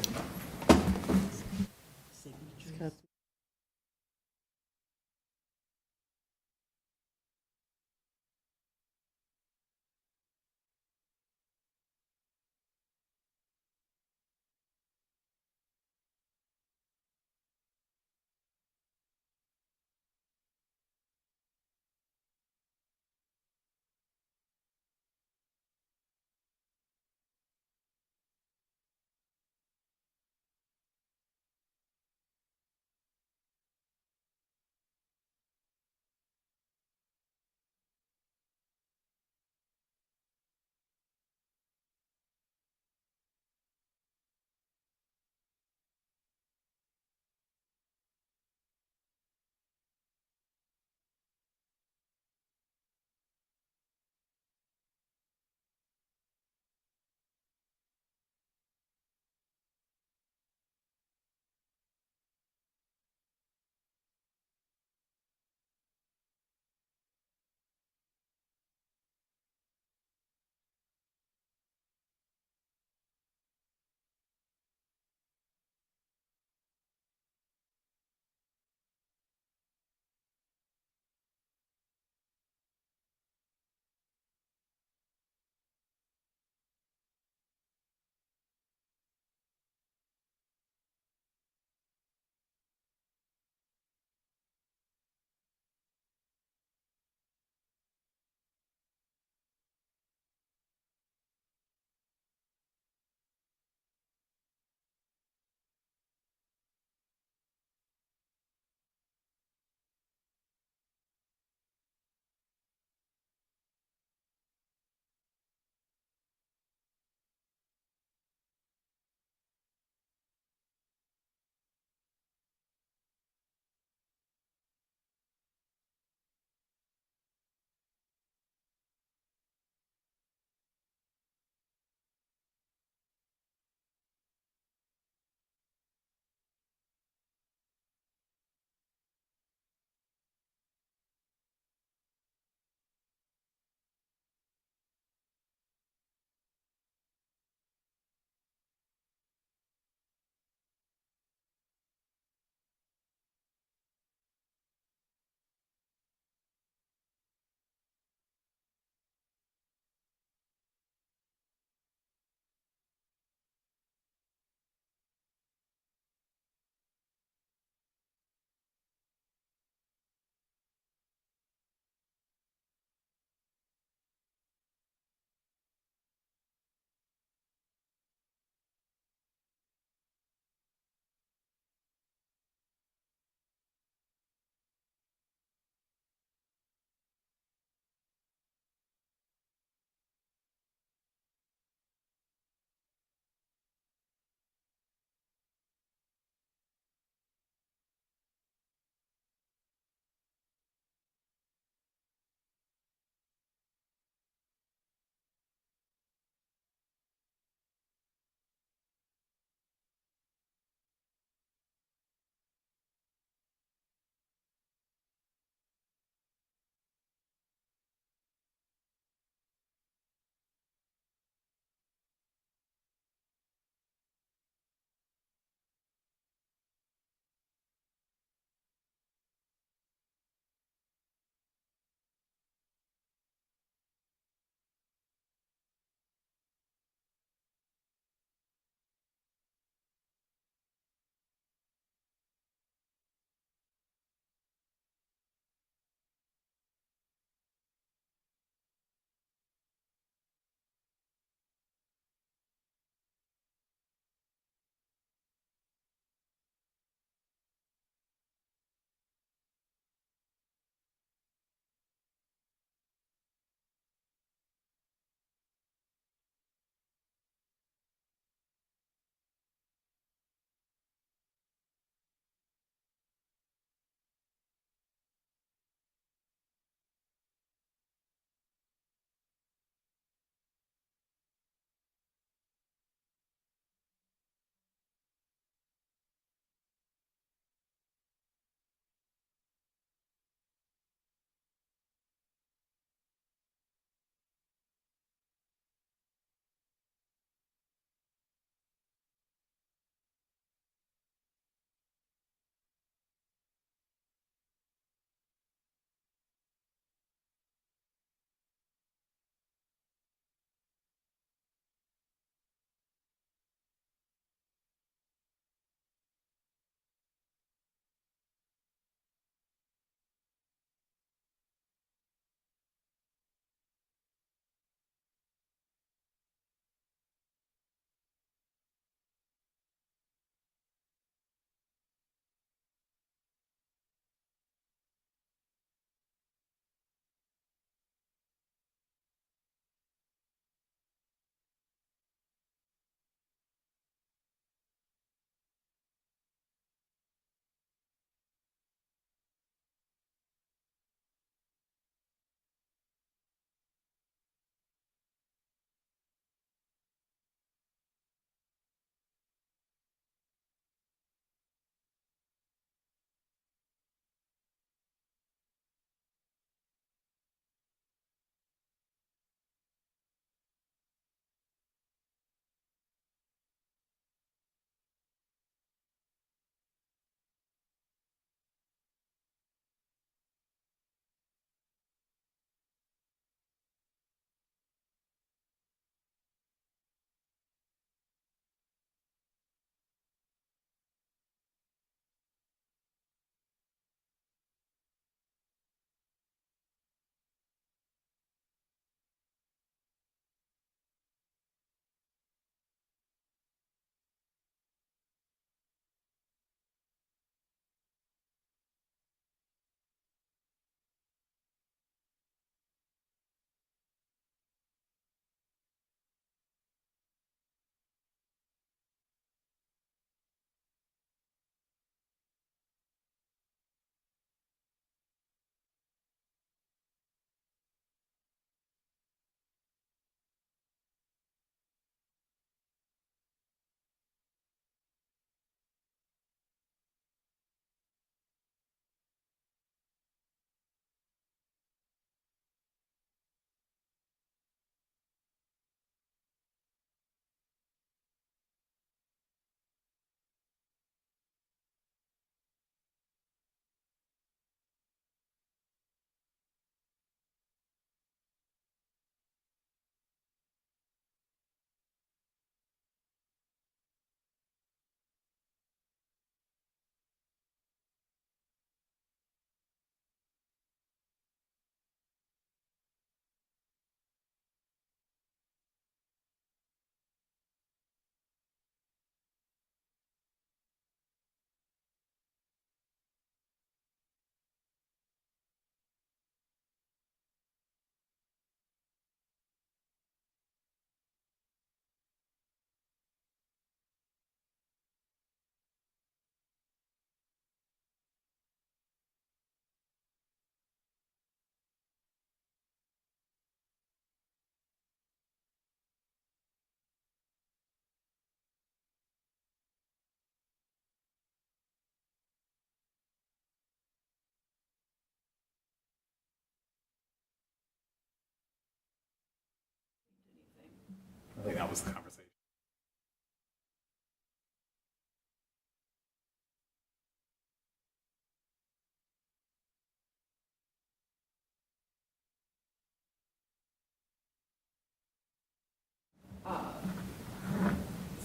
was the conversation.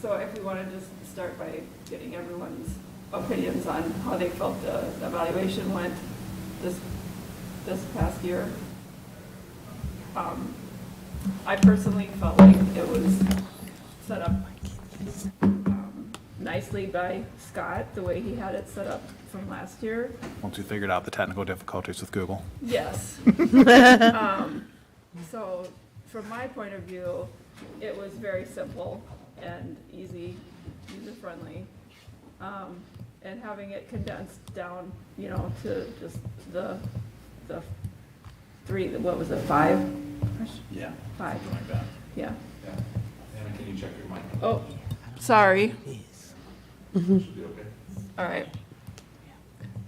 So if we want to just start by getting everyone's opinions on how they felt the evaluation went this past year. I personally felt like it was set up nicely by Scott, the way he had it set up from last year. Once we figured out the technical difficulties with Google. Yes. So from my point of view, it was very simple and easy, user-friendly. And having it condensed down, you know, to just the three, what was it, 5? Yeah. 5. Something like that. Yeah. Yeah. Anna, can you check your mic? Oh, sorry. Should be okay. All right.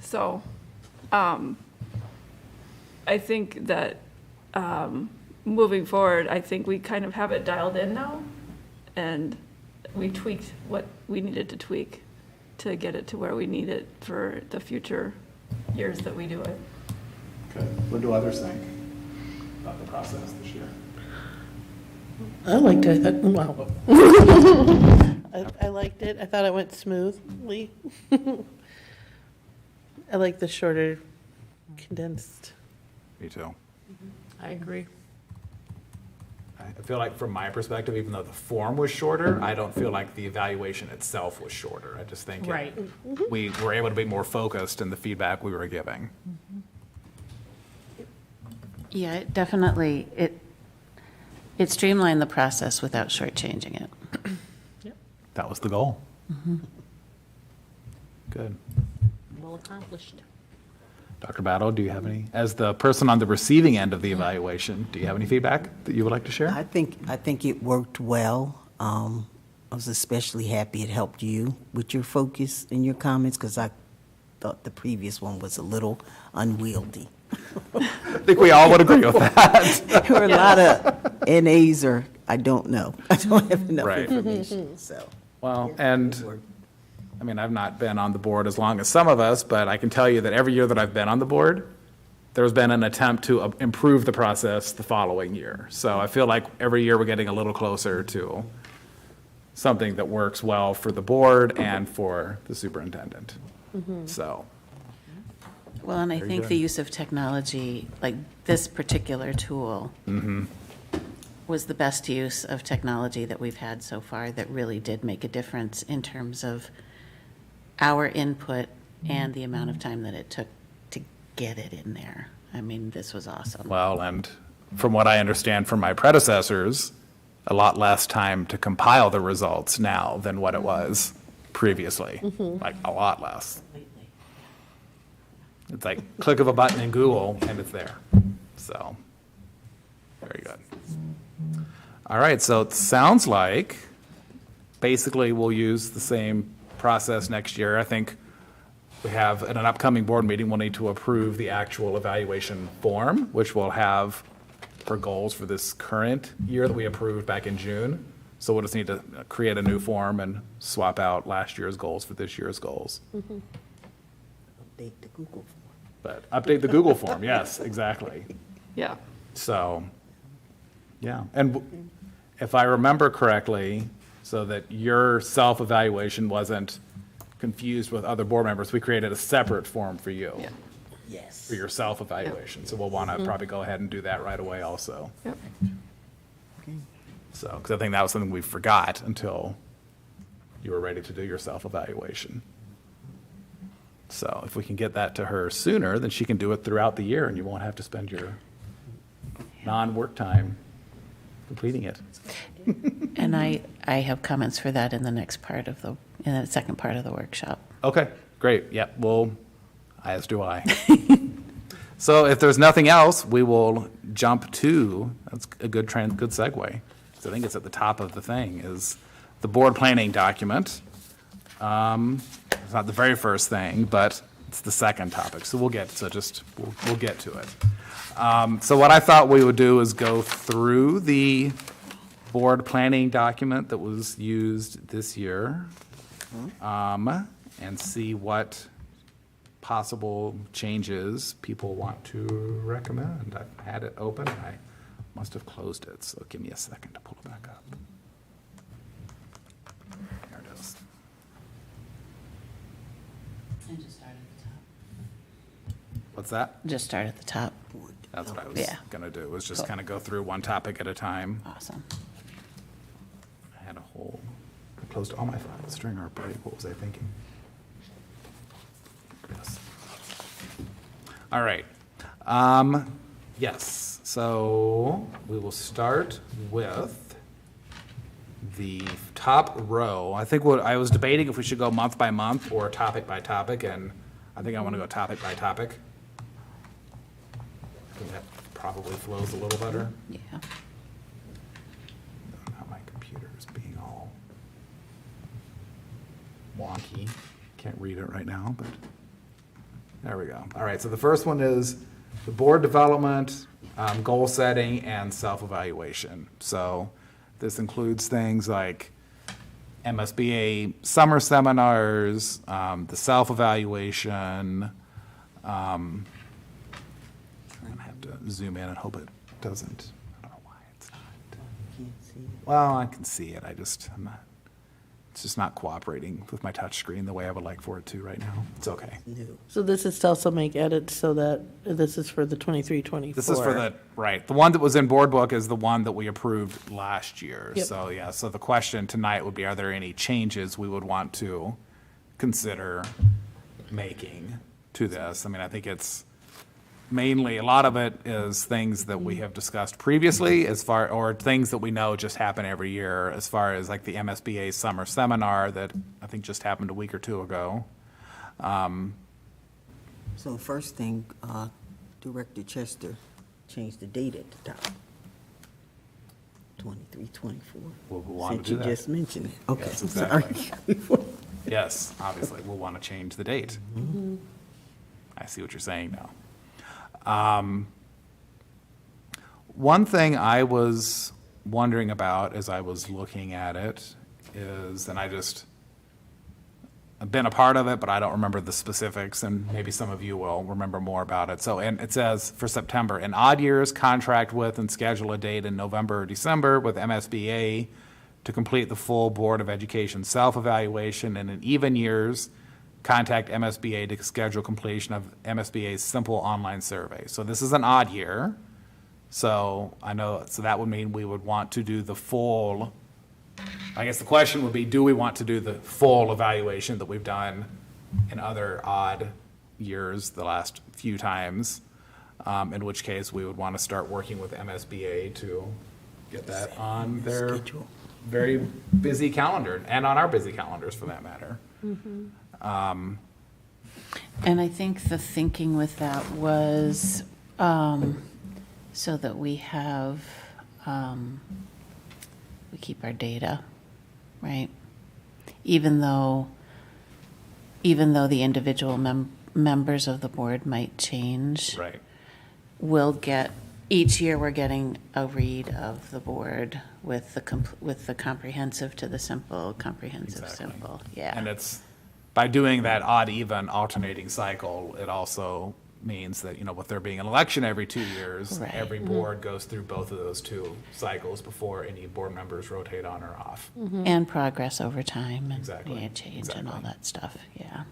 So, I think that moving forward, I think we kind of have it dialed in now, and we tweaked what we needed to tweak to get it to where we need it for the future years that we do it. Okay. What do others think about the process this year? I liked it. Wow. I liked it. I thought it went smoothly. I like the shorter, condensed. Me too. I agree. I feel like from my perspective, even though the form was shorter, I don't feel like the evaluation itself was shorter. I just think we were able to be more focused in the feedback we were giving. Yeah, it definitely, it streamlined the process without shortchanging it. That was the goal. Good. Well accomplished. Dr. Battle, do you have any, as the person on the receiving end of the evaluation, do you have any feedback that you would like to share? I think it worked well. I was especially happy it helped you with your focus and your comments, because I thought the previous one was a little unwieldy. I think we all would agree with that. There were a lot of NAs, or I don't know. I don't have enough Right. information, so. Well, yeah, and it worked. I mean, I've not been on the board as long as some of us, but I can tell you that every year that I've been on the board, there's been an attempt to improve the process the following year. So I feel like every year we're getting a little closer to something that works well for the board and for the superintendent. So, Well, and I Very think good. the use of technology, like this particular tool, was the best use of technology that we've had so far that really did make a difference in terms of our input and the amount of time that it took to get it in there. I mean, this was awesome. well, and from what I understand from my predecessors, a lot less time to compile the results now than what it was previously, like a lot less. It's like click of a button in Google and it's there. So, very good. All right, so it sounds like basically we'll use the same process next year. I think we have, at an upcoming board meeting, we'll need to approve the actual evaluation form, which we'll have for goals for this current year that we approved back in June. So we'll just need to create a new form and swap out last year's goals for this year's goals. Update the Google form. But update the Google form, yes, exactly. Yeah. So, yeah, and if I remember correctly, so that your self-evaluation wasn't confused with other board members, we created a separate form for you, Yeah. Yes. for your self-evaluation. So we'll want to probably go ahead and do that right away also. Yep. So, because I think that was something we forgot until you were ready to do your self-evaluation. So if we can get that to her sooner, then she can do it throughout the year and you won't have to spend your non-work time completing it. And I have comments for that in the next part of in the second part of the workshop. Okay, great. Yep, well, as do I. So if there's nothing else, we will jump to, that's a good segue. So I think it's at the top of the thing, is the board planning document. It's not the very first thing, but it's the second topic. So we'll get to it. So what I thought we would do is go through the board planning document that was used this year, and see what possible changes people want to recommend. I've had it open, I must have closed it, so give me a second to pull it back up. There it is. And just start at the top. What's that? Just start at the top. That's what I was Yeah. gonna do, was just Cool. kind of go through one topic at a time. Awesome. I had a whole, I closed all my files during our break. What was I thinking? Yes. All right. Yes, so we will start with the top row. I think what, I was debating if we should go month by month or topic by topic, and I think I want to go topic by topic. I think that probably flows a little better. Yeah. Now my computer is being all wonky. Can't read it right now, but there we go. All right, so the first one is the board development, goal setting, and self-evaluation. So this includes things like MSBA summer seminars, the self-evaluation. I'm gonna have to zoom in and hope it doesn't. I don't know why it's not. Can't see it. Well, I can see it. I'm not, it's just not cooperating with my touch screen the way I would like for it to right now. It's okay. No. So this is to also make edits so that this is for the 23-24. This is for the, right, the one that was in board book is the one that we approved last year. Yep. So, yeah, so the question tonight would be, are there any changes we would want to consider making to this? I mean, I think it's mainly, a lot of it is things that we have discussed previously as far, or things that we know just happen every year, as far as like the MSBA summer seminar that I think just happened a week or two ago. So first thing, Director Chester changed the date at the top. 23, 24. We'll want to Since do you that. just mentioned it. Okay, Yes, sorry. Yes, obviously, we'll want to change the date. I see what you're saying now. One thing I was wondering about as I was looking at it is, and I've been a part of it, but I don't remember the specifics, and maybe some of you will remember more about it. So, and it says for September, in odd years, contract with and schedule a date in November or December with MSBA to complete the full Board of Education self-evaluation, and in even years, contact MSBA to schedule completion of MSBA's simple online survey. So this is an odd year. So I know, so that would mean we would want to do the full, I guess the question would be, do we want to do the full evaluation that we've done in other odd years the last few times? In which case we would want to start working with MSBA to get that on their very busy calendar, and on our busy calendars for that matter. And I think the thinking with that was so that we have, we keep our data, right? Even though the individual members of the board might change. Right. We'll get, each year we're getting a read of the board with the comprehensive to the simple, comprehensive, Exactly. simple, yeah. And it's, by doing that odd, even alternating cycle, it also means that, with there being an election every 2 years, Right. every board goes through both of those two cycles before any board members rotate on or off. And progress over time and Exactly, yeah, change and all exactly. that stuff, yeah.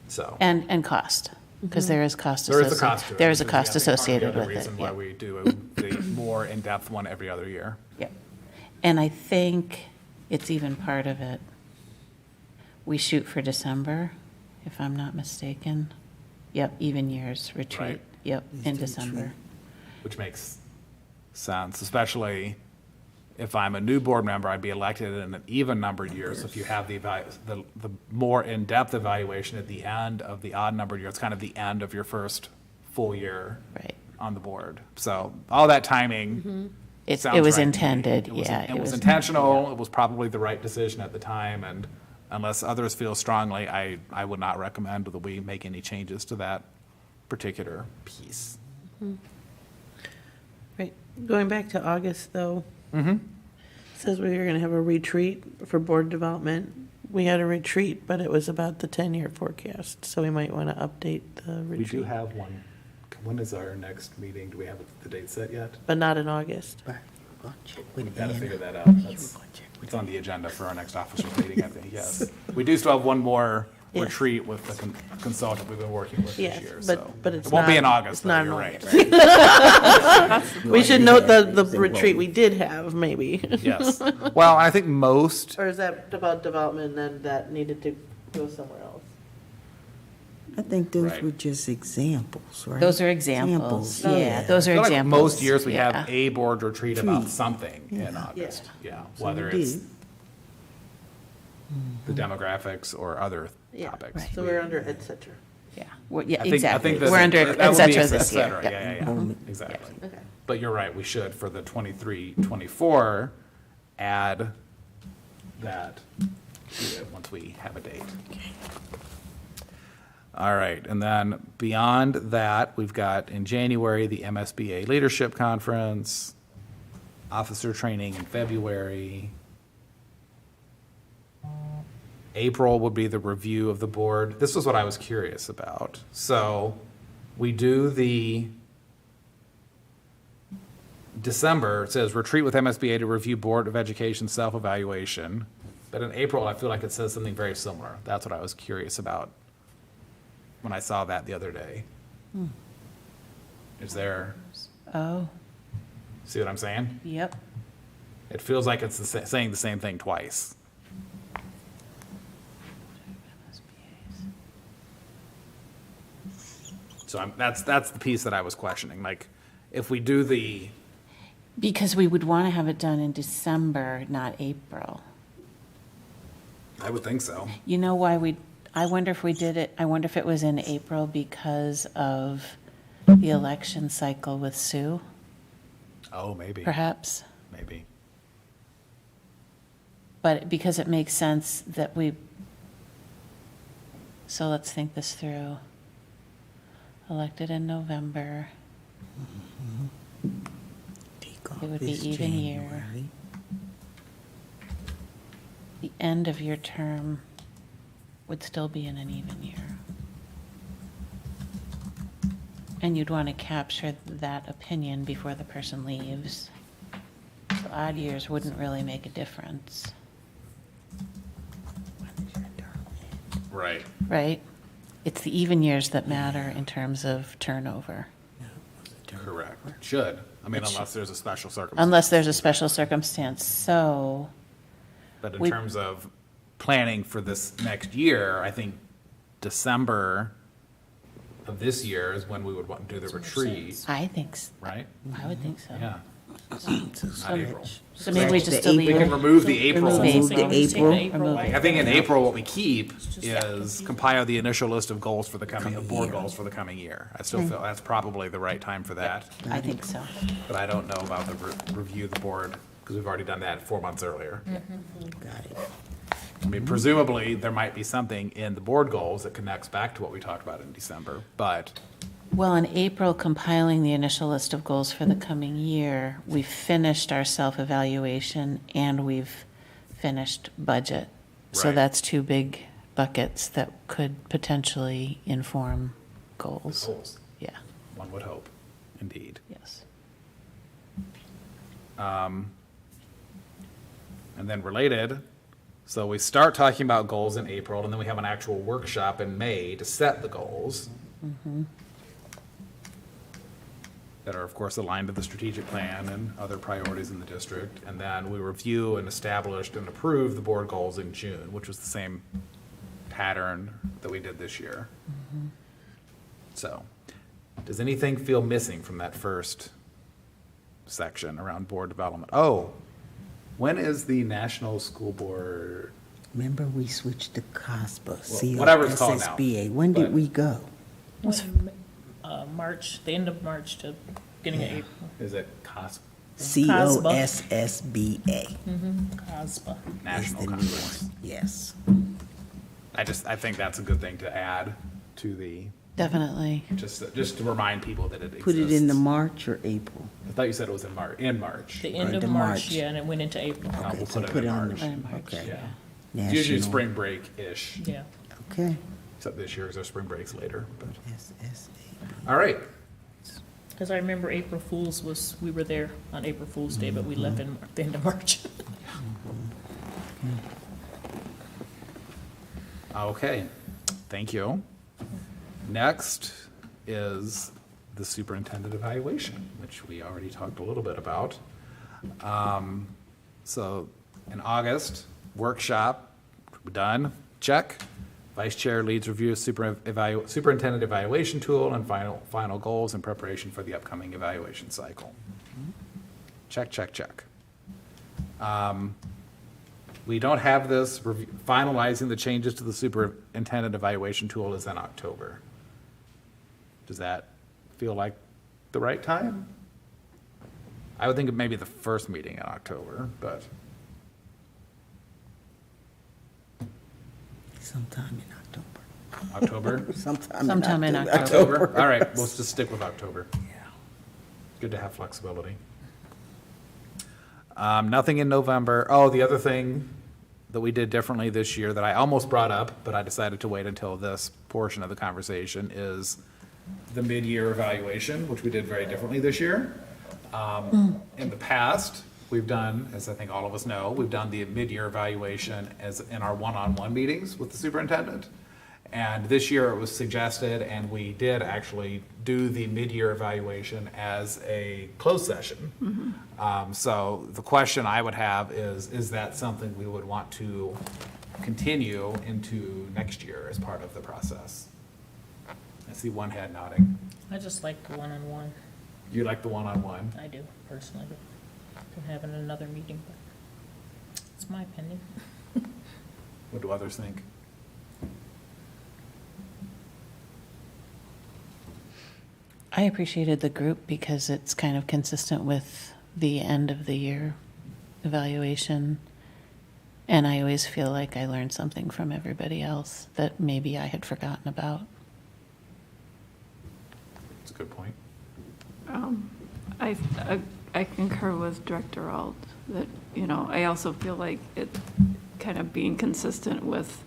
So. And cost, because there is cost There is a associated. cost to it. There is a which I cost think part of the associated other with it, reason why yeah. we do the more in-depth one every other year. Yep. And I think it's even part of it. We shoot for December, if I'm not mistaken. Yep, even years retreat. Right. Yep, in December. Which makes sense, especially if I'm a new board member, I'd be elected in an even numbered year. So if you have the more in-depth evaluation at the end of the odd numbered year, it's kind of the end of your first full year Right. on the board. So all that timing It sounds was right to me. intended, It was- yeah. It was intentional, it was probably the right decision at the time, and unless others feel strongly, I would not recommend that we make any changes to that particular piece. Right, going back to August, though. Says we were going to have a retreat for board development. We had a retreat, but it was about the 10-year forecast, so we might want to update the We retreat. do have one. When is our next meeting? Do we have the date set yet? But not in August. We've got to figure that out. It's on the agenda for our next officers meeting, I think, yes. We do still have one more Yes. retreat with the consultant we've been working with this Yes, year, but- so. but it's It won't be not- in August, it's though, not in you're right. August. We should note the retreat we did have, maybe. Yes. Well, I think most, Or is that about development and then that needed to go somewhere else? I think those Right. were just examples, right? Those are examples. Examples, Yeah, those I are feel like examples. most years we Yeah. have a board retreat about Retreat. something in August. Yeah, whether we it's did. the demographics or other Yeah, topics. so we're under et cetera. Yeah, yeah, I think exactly. that's- We're under that et would be cetera et this year. cetera. Yeah. Yeah, exactly. Okay. But you're right, we should, for the 23-24, add that to it once we have a date. All right, and then beyond that, we've got in January, the MSBA Leadership Conference, officer training in February. April would be the review of the board. This was what I was curious about. So we do the December, it says retreat with MSBA to review Board of Education self-evaluation. But in April, I feel like it says something very similar. That's what I was curious about when I saw that the other day. Is there, Oh, see what I'm saying? yep. It feels like it's saying the same thing twice. So that's the piece that I was questioning. Like, if we do the, Because we would want to have it done in December, not April. I would think so. You know why I wonder if we did it, I wonder if it was in April because of the election cycle with Sue, Oh, maybe, perhaps? maybe. But because it makes sense that so let's think this through. Elected in November, Take off It would be this even year. January. the end of your term would still be in an even year. And you'd want to capture that opinion before the person leaves. So odd years wouldn't really make a difference, Right. right? It's the even years that matter in terms of turnover, Correct. Should. I mean, unless there's a special circumstance. unless there's a special circumstance. So, But in we- terms of planning for this next year, I think December of this year is when we would want to do the retreat, I think, right? I would think so. Yeah, So not April. So maybe we Scratch just the delete We can it. remove the April. Remove the April. Remove I it. think in April, what we keep is compile the initial list of goals for the board goals for the coming year. I still feel that's probably the right time for that, I think so. but I don't know about the review of the board, because we've already done that 4 months earlier. Got it. I mean, presumably, there might be something in the board goals that connects back to what we talked about in December, but Well, in April, compiling the initial list of goals for the coming year, we've finished our self-evaluation and we've finished budget. So Right. that's two big buckets that could potentially inform goals. goals, Yeah, one would hope, indeed. yes. And then related, so we start talking about goals in April, and then we have an actual workshop in May to set the goals. That are, of course, aligned to the strategic plan and other priorities in the district. And then we review and establish and approve the board goals in June, which was the same pattern that we did this year. So, does anything feel missing from that first section around board development? Oh, when is the National School Board? Remember, we switched to COSBA, whatever it's called now, COSSBA. When did but- we go? March, the end of March to beginning of April. Is it COSB, COSSBA. COSBA. National Is the new Conference? one. Yes. I think that's a good thing to add to the Definitely. Just to remind people that it exists. Put it in the March or April? I thought you said it was in March. The end Right, of the March, March. yeah, and it went into April. No, we'll So put it in on March. Okay. Yeah. It's usually National- spring break-ish, Yeah. Okay. except this year, because our spring break's later. But SSA. all right. Because I remember April Fool's we were there on April Fool's Day, but we left in the end of March. Okay, thank you. Next is the superintendent evaluation, which we already talked a little bit about. So in August, workshop, done, check. Vice chair leads review of superintendent evaluation tool and final goals in preparation for the upcoming evaluation cycle. Check, check, check. We don't have this, finalizing the changes to the superintendent evaluation tool is in October. Does that feel like the right time? I would think it may be the first meeting in October, but Sometime in October. October? Sometime in October? All right, we'll just stick with October. Yeah. Good to have flexibility. Nothing in November. Oh, the other thing that we did differently this year that I almost brought up, but I decided to wait until this portion of the conversation is the mid-year evaluation, which we did very differently this year. In the past, we've done, as I think all of us know, we've done the mid-year evaluation as in our one-on-one meetings with the superintendent. And this year it was suggested, and we did actually do the mid-year evaluation as a closed session. So the question I would have is that something we would want to continue into next year as part of the process? I see one head nodding. I just like the one-on-one. You like the one-on-one? I do personally, but can have it in another meeting, but it's my opinion. What do others think? I appreciated the group because it's kind of consistent with the end of the year evaluation. And I always feel like I learned something from everybody else that maybe I had forgotten about. That's a good point. I concur with Director Alt that, I also feel like it kind of being consistent with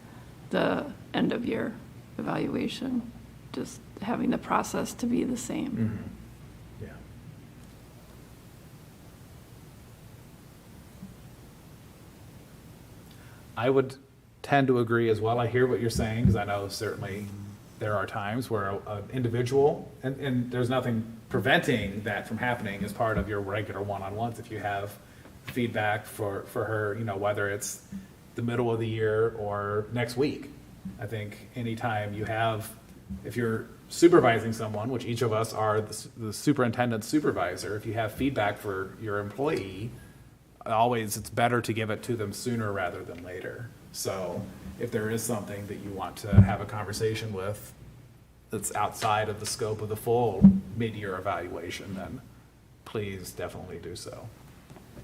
the end of year evaluation, just having the process to be the same. Yeah. I would tend to agree as well. I hear what you're saying, because I know certainly there are times where an individual, and there's nothing preventing that from happening as part of your regular one-on-ones if you have feedback for her, whether it's the middle of the year or next week. I think anytime you have, if you're supervising someone, which each of us are the superintendent supervisor, if you have feedback for your employee, always it's better to give it to them sooner rather than later. So if there is something that you want to have a conversation with that's outside of the scope of the full mid-year evaluation, then please definitely do so.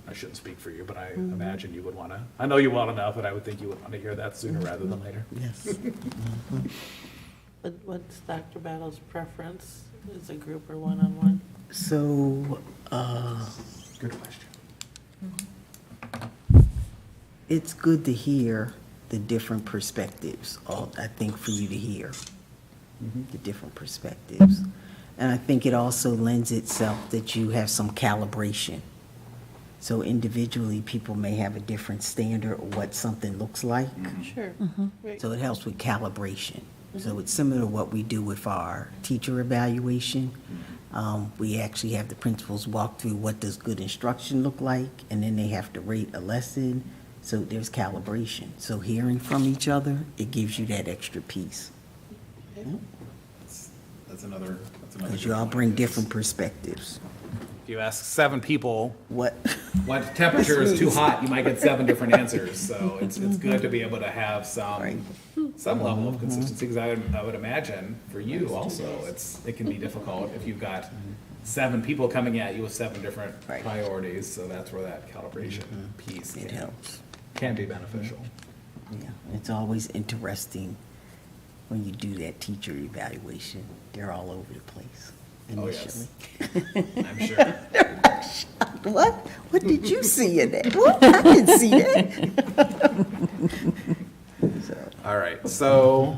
I shouldn't speak for you, but I imagine you would want to, I know you well enough, but I would think you would want to hear that sooner rather than later. Yes. What's Dr. Battle's preference? Is it group or one-on-one? So, Good question. it's good to hear the different perspectives, I think, for you to hear the different perspectives. And I think it also lends itself that you have some calibration. So individually, people may have a different standard of what something looks like. Sure. Right. So it helps with calibration. So it's similar to what we do with our teacher evaluation. We actually have the principals walk through what does good instruction look like, and then they have to rate a lesson. So there's calibration. So hearing from each other, it gives you that extra piece. That's another. Because you all bring different perspectives. If you ask 7 people What? what temperature is too hot, you might get 7 different answers. So it's good to be able to have some level of consistency, because I would imagine for you also, it can be difficult if you've got 7 people coming at you with 7 different priorities. So that's where that calibration piece It helps. can be beneficial. Yeah, it's always interesting when you do that teacher evaluation, they're all over the place Oh, yes. initially. I'm sure. What? What did you see in that? What? I didn't see that. All right, so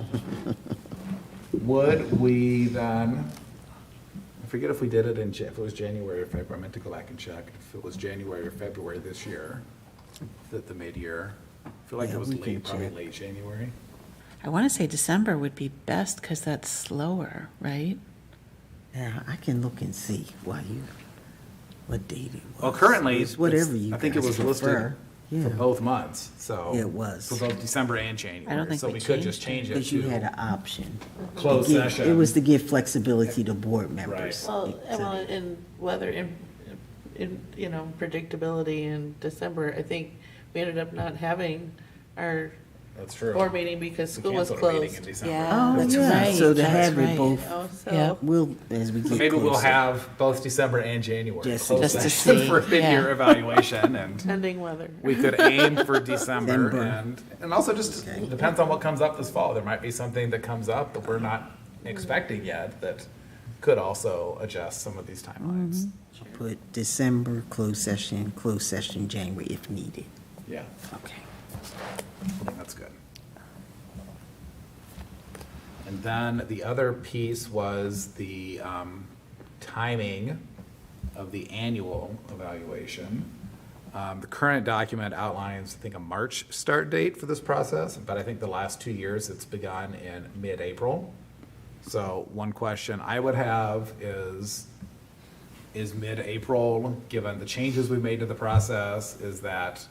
would we then, I forget if we did it if it was January or February, I meant to go back and check. If it was January or February this year, the mid-year. I feel like Yeah, it was we can late, probably check. late January. I want to say December would be best because that's slower, right? Yeah, I can look and see what date it was. Well, currently, It's whatever it's- you I think it guys was listed prefer. for Yeah, both months, so. Yeah, it was. For both December and January. I don't think So we we could just changed change it because you had to an option. closed To give- session. It was to give flexibility to board members. Well, in weather, in, predictability in December, I think we ended up not having our That's true. board meeting because We school was canceled a meeting in closed. December. Yeah, that's Yeah, right. so to that's have it right. both, Yep. we'll, as we get Maybe we'll closer. have both December and January. Just closed to session see, For mid-year yeah. evaluation, and Pending weather. we could aim for December, December. and also just Okay. depends on what comes up this fall. There might be something that comes up that we're not expecting yet that could also adjust some of these timelines. Put December, closed session, January if needed. Yeah, Okay. I think that's good. And then the other piece was the timing of the annual evaluation. The current document outlines, I think, a March start date for this process, but I think the last 2 years it's begun in mid-April. So one question I would have is mid-April, given the changes we made to the process, is that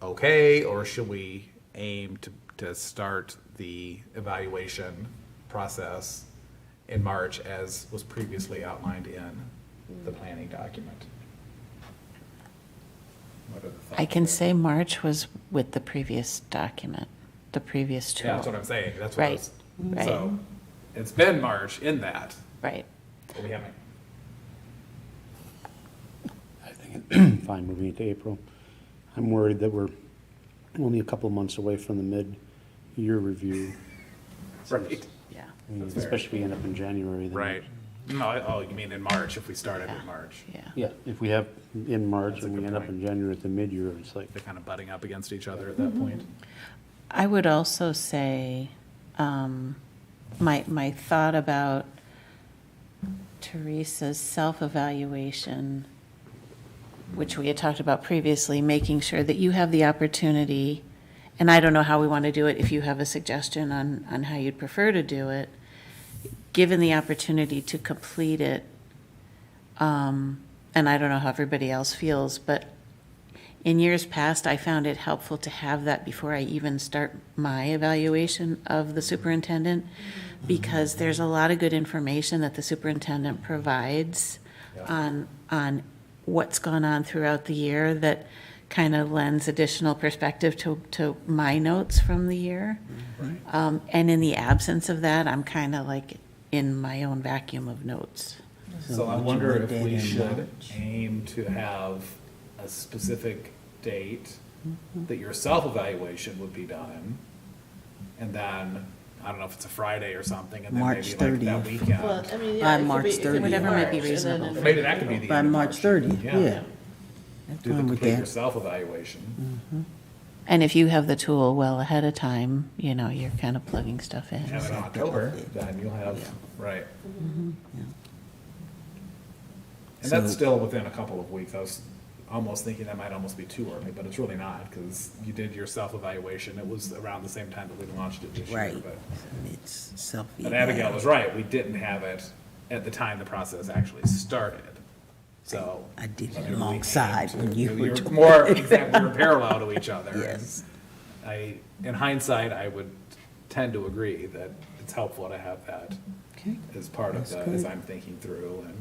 okay, or should we aim to start the evaluation process in March as was previously outlined in the planning document? What are the thoughts I can there? say March was with the previous document, the previous tool. Yeah, that's what I'm saying, that's what I Right, was, right. so, it's been March in that, Right. but we haven't. I think it's fine moving it to April. I'm worried that we're only a couple of months away from the mid-year review. Right. Yeah. I mean, That's fair. especially if we end up in January. then- Right. No, oh, you mean in March, if we started in March? Yeah. Yeah, if we have in March That's a and we good end up point. in January at the mid-year, it's like, They're kind of butting up against each other at that point. I would also say, my thought about Teresa's self-evaluation, which we had talked about previously, making sure that you have the opportunity, and I don't know how we want to do it, if you have a suggestion on how you'd prefer to do it, given the opportunity to complete it, and I don't know how everybody else feels, but in years past, I found it helpful to have that before I even start my evaluation of the superintendent, because there's a lot of good information that the superintendent provides on what's gone on throughout the year that kind of lends additional perspective to my notes from the year. And in the absence of that, I'm kind of like in my own vacuum of notes. So I would you wonder put if that we in should March? aim to have a specific date that your self-evaluation would be done, and then, I don't know if it's a Friday or something, and then March maybe like that 30th. weekend. Well, I mean, By yeah, it could March be- it could 30th. Whatever might be March, and then reasonable. in- Maybe that could be the By end of March 30th, yeah. Do fine the with complete that. your self-evaluation, And if you have the tool well ahead of time, you're kind of plugging stuff in. have it in October, then you'll have, right. And that's So- still within a couple of weeks. I was almost thinking that might almost be too early, but it's really not, because you did your self-evaluation. It was around the same time that we launched it this year, Right. but. It's self. But Abigail was right, we didn't have it at the time the process actually started, so. I did it maybe we alongside came when to- you were You're doing more, exactly, we were parallel to each other. Yes. And in hindsight, I would tend to agree that it's helpful to have that Okay. as part of That's the, as good. I'm thinking through and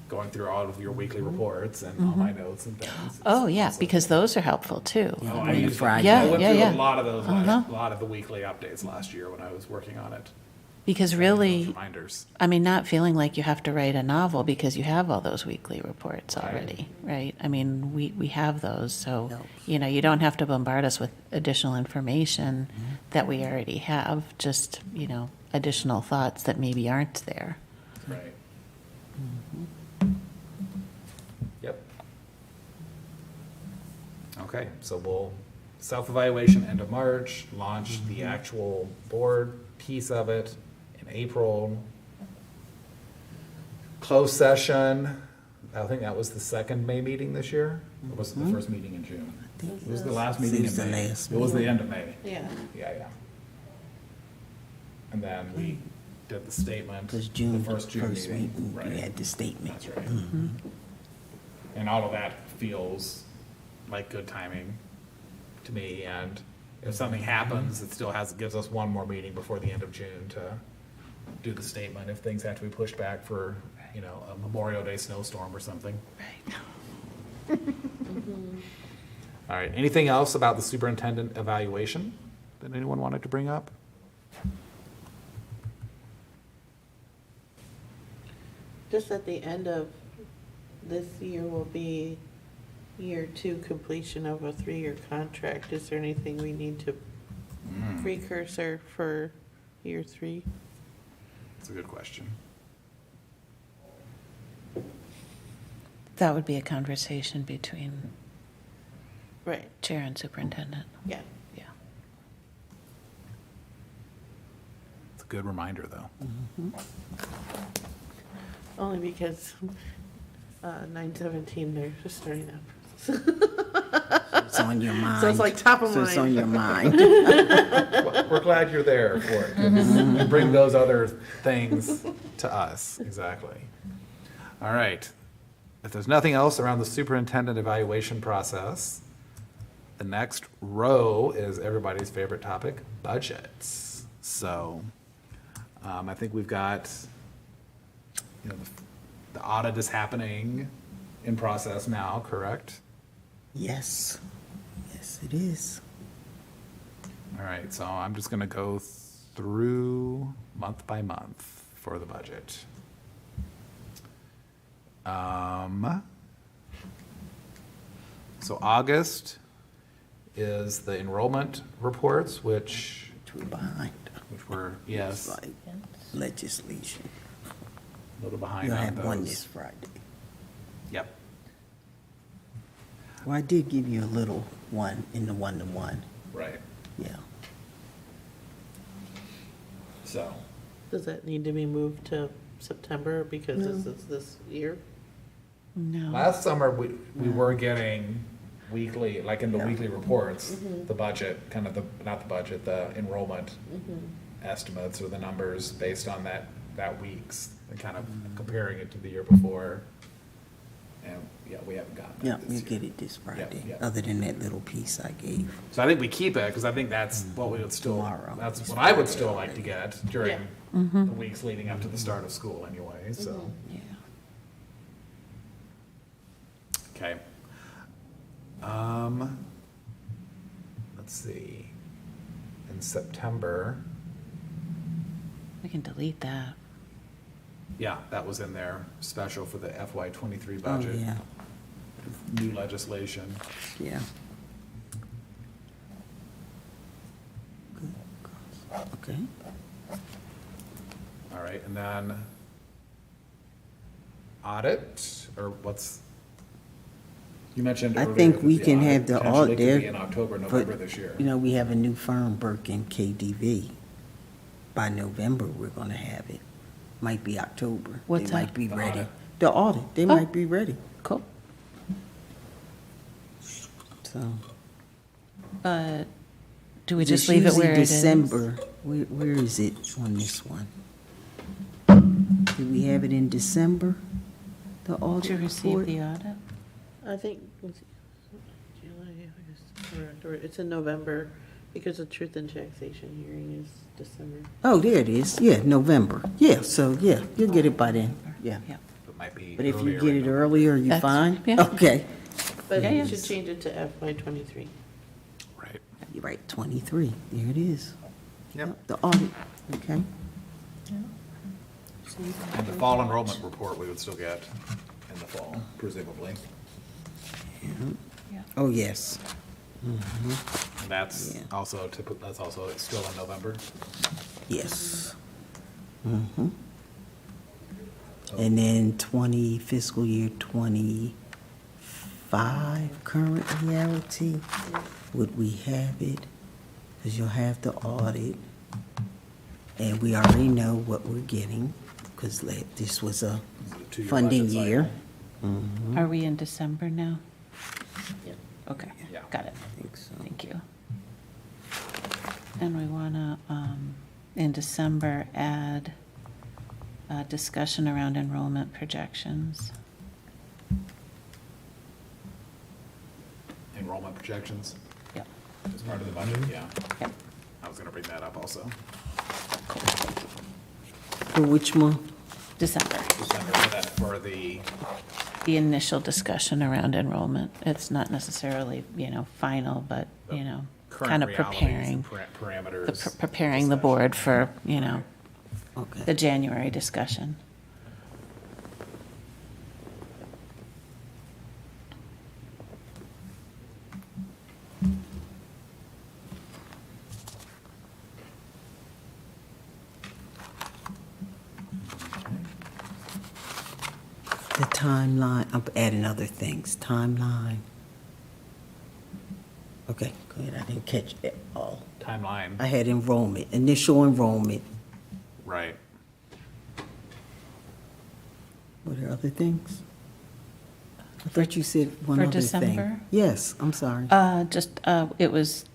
going through all of your weekly reports and all my notes and things. Oh, yeah, It's- because those are helpful too. Oh, I on the used, Friday. I went Yeah, through yeah. a lot of those, Uh-huh. a lot of the weekly updates last year when I was working on it. Because those really, reminders. I mean, not feeling like you have to write a novel because you have all those weekly reports already, right? I mean, we have those, so, you know, you don't have to bombard us with additional information that we already have, just, you know, additional thoughts that maybe aren't there. Right. Yep. Okay, so we'll, self-evaluation end of March, launch the actual board piece of it in April. Closed session, I think that was the second May meeting this year, or was it the first meeting in June? It was the last meeting in It was the May. last It was the end of May. Yeah. Yeah. And then we did the statement, Because the June, first June first meeting. meeting, Right. you had the statement. That's right. And all of that feels like good timing to me, and if something happens, it still gives us one more meeting before the end of June to do the statement, if things have to be pushed back for, you know, a Memorial Day snowstorm or something. Right. All right, anything else about the superintendent evaluation that anyone wanted to bring up? Just at the end of this year will be year 2 completion of a 3-year contract. Is there anything we need to precursor for year 3? That's a good question. That would be a conversation between Right, chair and superintendent. yeah. Yeah. It's a good reminder, though. Only because 9/17, they're just starting that It's on your mind. So it's like top of So it's mind. on your mind. We're glad you're there for it. And bring those other things to us, exactly. All right. If there's nothing else around the superintendent evaluation process, the next row is everybody's favorite topic, budgets. So I think we've got, you know, the audit is happening in process now, correct? Yes, yes, it is. All right, so I'm just gonna go through month by month for the budget. So August is the enrollment reports, which We're behind. were, It's yes, like legislation. a little behind You'll on have one this those. Friday. Yep, Well, I did give you a little one in the one-to-one, right, yeah. so, Does that need to be moved to September because this is this year? No. last summer, we were getting weekly, like in the weekly reports, the budget, kind of not the budget, the enrollment estimates or the numbers based on that week's, and kind of comparing it to the year before. And, yeah, we haven't gotten Yeah, that you this year. get it this Friday, yeah. other than that little piece I gave. So I think we keep it, because I think that's what we would still, Tomorrow. that's what I would still like to get during Yeah. the weeks leading up to the start of school anyway, so. Yeah. Okay. Let's see. In September, We can delete that. yeah, that was in there, special for the FY '23 Oh, budget. yeah, New legislation. yeah. Okay. All right, and then audit, or what's, you mentioned I earlier think that we the can audit have the potentially audit could there. be in October, but, November this year. You know, we have a new firm, Burke and KDV. By November, we're gonna have it. Might be October. What's They might that? be The ready. audit. The audit, they Oh. might be ready, Cool. so. But do we It's just leave it usually where it is? December. Where is it on this one? Did we have it in December, the To audit receive report? the audit? I think, July, August, or October. It's in November because the truth and taxation hearing is December. Oh, there it is, yeah, November, yeah, so, yeah, you'll get it by then, yeah. Yeah. It might be But if you earlier get in it earlier, you That's- fine? yeah. Okay, But Yeah, you yeah. should change it to FY '23. Right. you're right, 23, there it is. Yep. The audit, okay. And the fall enrollment report we would still get in the fall, presumably. Oh, yes. And that's Yeah. also still in November. Yes. And then fiscal year 25, current reality, would we have it? Because you'll have the audit. And we already know what we're getting, because this was a Two-year funding budget year. cycle. Are we in December now? Yep. Okay, Yeah. got it. I think so. Thank you. And we want to, in December, add a discussion around enrollment projections. Enrollment projections Yep. as part of the budget, yeah. Yep. I was gonna bring that up also. For which month? December, December, for the, the initial discussion around enrollment. It's not necessarily, final, but, kind current of realities preparing, and parameters. preparing the board for, the Okay. January discussion. The timeline, I'm adding other things, timeline. Okay, go ahead, I didn't catch it all. Timeline, I had enrollment, initial enrollment. right. Were there other things? I thought you said one For other thing. December? Yes, I'm sorry. It was,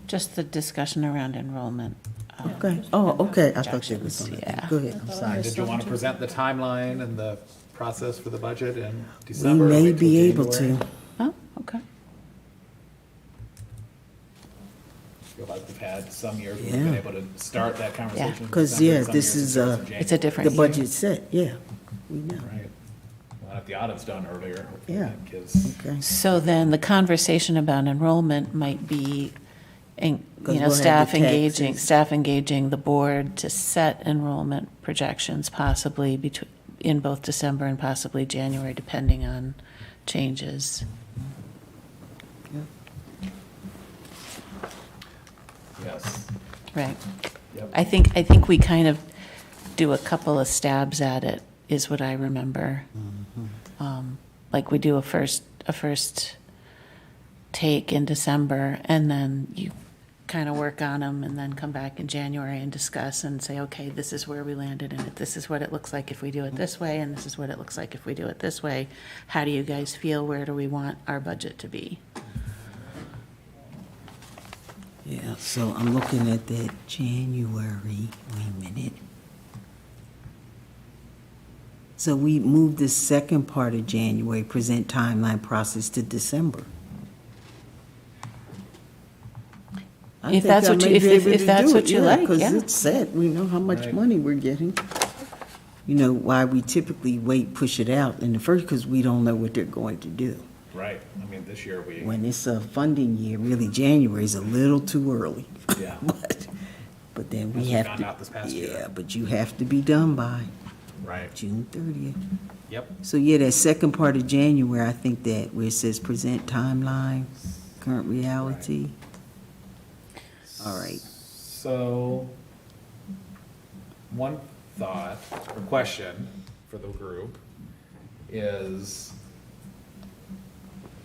just the discussion around enrollment. Okay, oh, okay, I thought there was projections, something. yeah. Go ahead, I'm sorry. Did you want to present the timeline and the process for the budget in We December? or may wait till be able January? to. Oh, okay. Feel like we've had some years we've Yeah. been able to start that conversation. in Because, December, yeah, some this years is, it starts in It's a January. different The year. budget set, yeah, we know. Right. Well, if the audit's done earlier, hopefully Yeah. that gives, Okay, So then the conversation about enrollment might be, we'll have staff the taxes. staff engaging the board to set enrollment projections possibly in both December and possibly January, depending on changes. yes. Right. Yep. I think we kind of do a couple of stabs at it, is what I remember. Like we do a first take in December, and then you kind of work on them, and then come back in January and discuss and say, okay, this is where we landed in it. This is what it looks like if we do it this way, and this is what it looks like if we do it this way. How do you guys feel? Where do we want our budget to be? yeah, so I'm looking at that January, wait a minute. So we moved the second part of January, present timeline process, to December. I If think that's I what you- may if- be able if to that's do what it, you like, yeah. Because it's set, we know how much Right. money we're getting. Why we typically push it out in the first, because we don't know what they're going to do. Right. I mean, this year we, When it's a funding year, really, January is a little too early. yeah. But then As we we have found to. out this past year. Yeah, but you have to be done by Right. June 30th. Yep. So yeah, that second part of January, I think that where it says present timeline, current reality. All right. So, one thought or question for the group is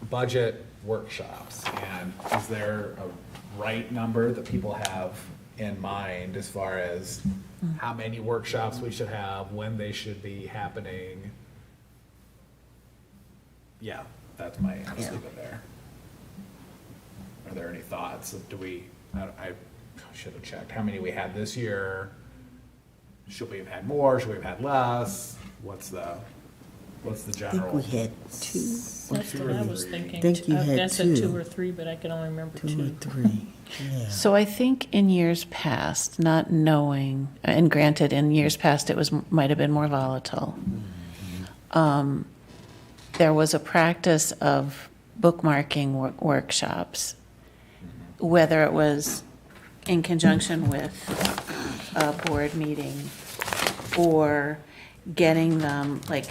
budget workshops. And is there a right number that people have in mind as far as how many workshops we should have, when they should be happening? Yeah, that's my, I'll just leave it there. Are there any thoughts? I should have checked how many we had this year. Should we have had more? Should we have had less? What's the I think general? we had two. That's what I was thinking. Think you had I said two. 2 or 3, but I can only remember Two 2. or three, yeah. So I think in years past, not knowing, and granted, in years past, it might have been more volatile. There was a practice of bookmarking workshops, whether it was in conjunction with a board meeting, or getting them, like,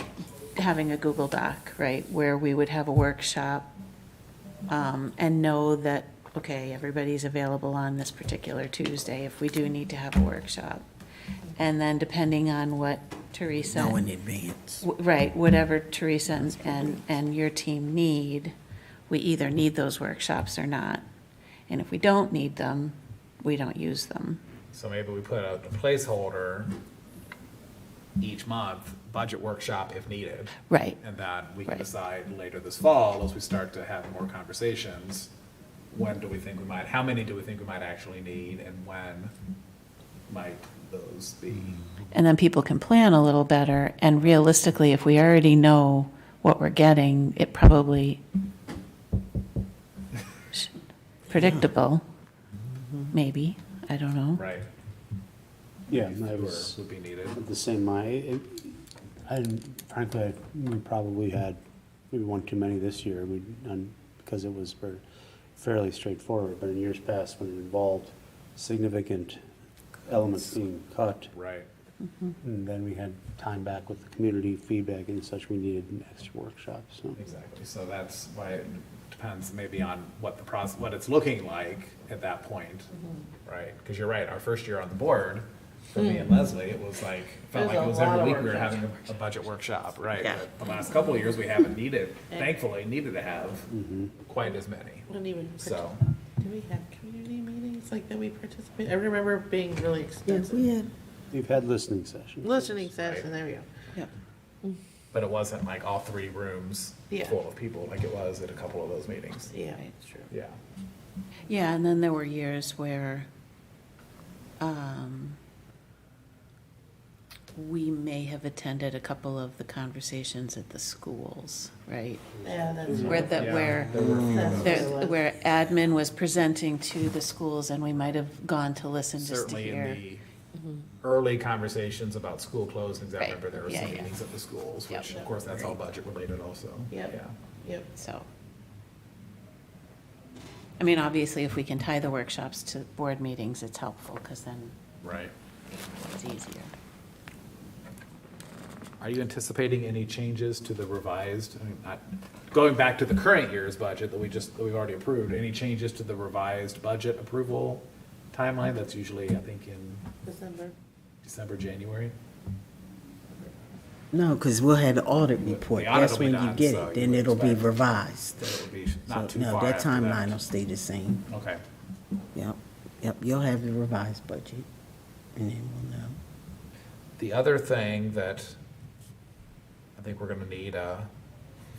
having a Google Doc, right, where we would have a workshop, and know that, okay, everybody's available on this particular Tuesday if we do need to have a workshop. And then depending on what Teresa. Know in advance. Right, whatever Teresa and your team need, we either need those workshops or not. And if we don't need them, we don't use them. So maybe we put a placeholder each month, budget workshop if needed. Right. And then we can Right. decide later this fall, as we start to have more conversations, when do we think we might, how many do we think we might actually need, and when might those be? And then people can plan a little better, and realistically, if we already know what we're getting, it probably predictable, maybe, I don't know. Right. Yeah, that was Would be needed. the same. Frankly, we probably had maybe one too many this year, because it was fairly straightforward, but in years past, when it involved significant elements being cut, Right. and then we had time back with the community feedback and such, we needed extra workshops, so. Exactly, so that's why it depends maybe on what the process, what it's looking like at that point, right? Because you're right, our first year on the board, for me and Leslie, it was like, felt like it was every week we were having a budget workshop, right? Yeah. But the last couple of years, we haven't thankfully needed to have quite as many, Don't even, so. do we have community meetings like that we participate? I remember being really Yeah, expensive. we had, We've had listening sessions. Listening session, there we go. Yep. But it wasn't like all three rooms Yeah. full of people like it was at a couple of those meetings. Yeah, Right. it's true. Yeah. Yeah, and then there were years where we may have attended a couple of the conversations at the schools, right? Yeah, that's. Where admin was presenting to the schools, and we might have gone to listen just to Certainly in hear. the early conversations about school closings, I Right. remember there were Yeah, some yeah. meetings at the schools, Yep. which of course that's all budget related also. Yep. Yeah. Yep. So, I mean, obviously, if we can tie the workshops to board meetings, it's helpful, because then Right. it's easier. Are you anticipating any changes to the revised, I mean, not, going back to the current year's budget that we've already approved, any changes to the revised budget approval timeline? That's usually, I think, in December, January. no, because we'll have the audit report. The audit That's will be when you done, get so it, you then would it'll be expect revised. That it would be So, not too no, far that after timeline will that. stay the same. Okay. Yep, yep, you'll have the revised budget, and then we'll know. The other thing that I think we're gonna need a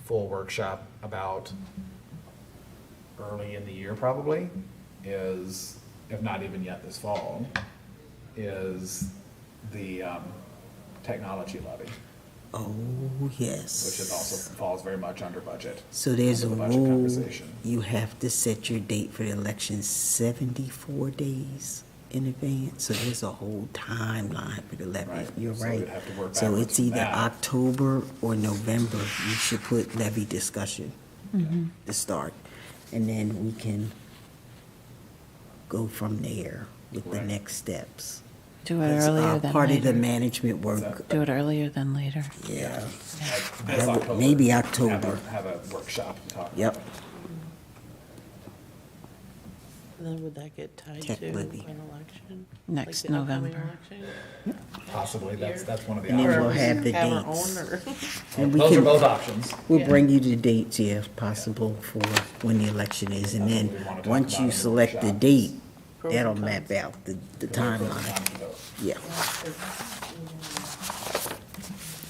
full workshop about early in the year probably is, if not even yet this fall, is the technology levy, Oh, yes. which is also falls very much under budget. So there's a under the budget rule, conversation. you have to set your date for the election 74 days in advance. So there's a whole timeline for the levy. Right. You're So right. we'd have to work So backwards it's from either that. October or November, you should put levy discussion to start. And then we can go from there with the Right. next steps. Do it That's, earlier than part of the later. management work, Do it earlier than later. yeah. Like this That would- October, maybe have a- October. Have a workshop to talk about. Yep. And then would that get tied Tech to an levy. election? Next Like the upcoming November. election? Possibly, that's one of the And then options. we'll Or have the have our dates. own, or- And we Those are can- both options. We'll Yeah. bring you the dates, yeah, if possible, for when the election is, and then, That's what we wanna talk once about you in the select the workshop. date, Pros that'll and map out the timeline, yeah.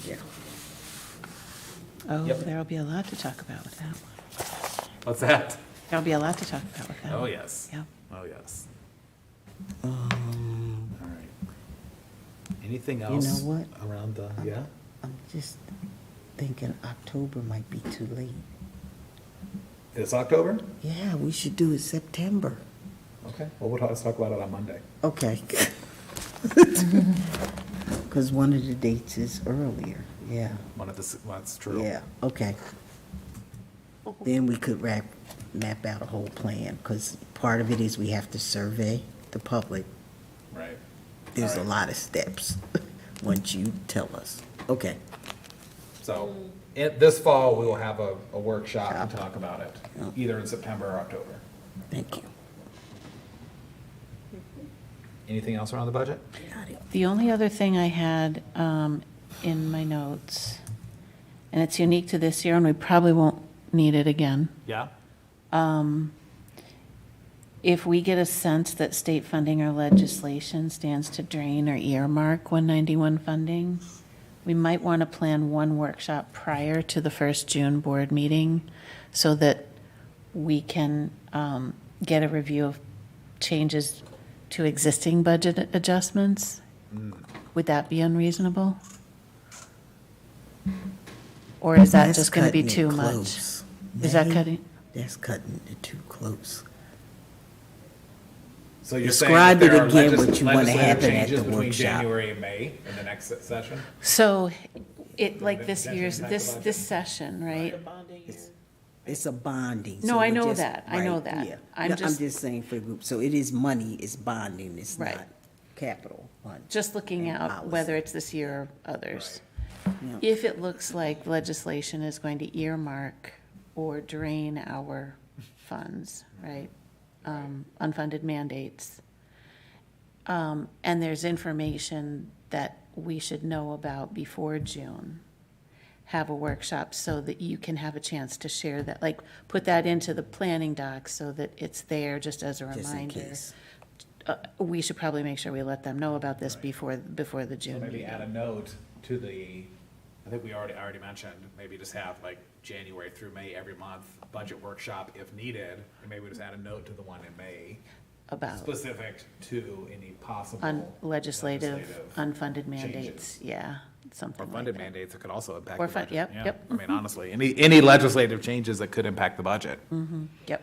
Yeah. Oh, Yep. there'll be a lot to talk about with that one. What's that? There'll be a lot to talk about with that Oh, one. yes. Yep. Oh, yes. All right. Anything You else? know what? Around the, yeah? I'm just thinking October might be too late. This October? Yeah, we should do it September. Okay, well, let's talk about it on Monday. Okay. Because one of the dates is earlier, yeah, That's true. yeah, okay. Then we could map out a whole plan, because part of it is we have to survey the public, Right. there's a lot of steps once you tell us. Okay. So, this fall, we will have a workshop and talk about it, either in September or October. Thank you. Anything else around the budget? Got it. The only other thing I had in my notes, and it's unique to this year, and we probably won't need it again. Yeah. If we get a sense that state funding or legislation stands to drain or earmark 191 funding, we might want to plan one workshop prior to the first June board meeting so that we can get a review of changes to existing budget adjustments. Would that be unreasonable? Or is that That's just going to be cutting it too much? close. Is that May? cutting? That's cutting it too close. So you're Describe saying that it there are again, what you want to legislative happen at changes the between workshop. January and May in the next session? So it, like this Does that year's, impact this, the budget? this session, right? It's a bonding. No, so I we're know just- that. I know right, that. yeah. I'm No, just- saying for the group, so it is money, it's bonding, it's Right. not capital fund. Just looking and out policy. whether it's this year or others. Yeah. If it looks like legislation is going to earmark or drain our funds, right? Unfunded mandates. And there's information that we should know about before June. Have a workshop so that you can have a chance to share that, like, put that into the planning doc so that it's there just as a Just in reminder. case. We should probably make sure we let them know about this before the June Maybe meeting. add a note to the, I think we already mentioned, maybe just have like January through May every month, budget workshop if needed, and maybe just add a note to the one in May, About specific to any possible. legislative unfunded changes. mandates, yeah, Or something like funded that. mandates that could also impact Or the fun- budget. yep, Yeah. yep. I mean, honestly, any legislative changes that could impact the budget, Yep,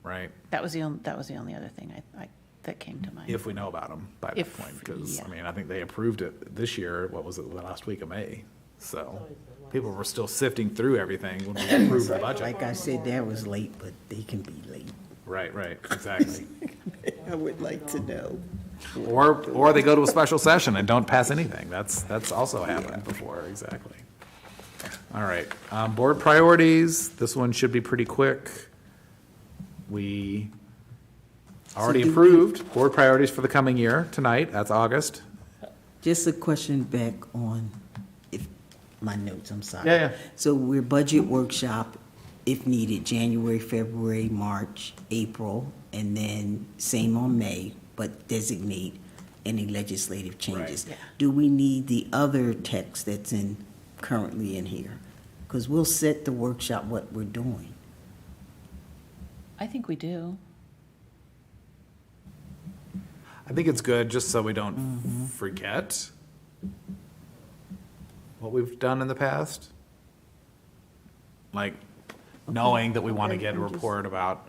right? that was the only other thing that came to mind. If we know about them by that If- point, because, I yeah. mean, I think they approved it this year, what was it, the last week of May? So, people were still sifting through everything when we approved the budget. Like I said, that was late, but they can be late. Right, exactly. I would like to know. Or they go to a special session and don't pass anything. That's also happened before, exactly. All right, board priorities, this one should be pretty quick. We already do we- approved board priorities for the coming year tonight, that's August. Just a question back on, if, my notes, I'm sorry. Yeah. So we're budget workshop, if needed, January, February, March, April, and then same on May, but designate any legislative changes. Yeah. Do we need the other text that's currently in here? Because we'll set the workshop what we're doing. I think we do. I think it's good, just so we don't forget what we've done in the past. Like, knowing that we want to get a report about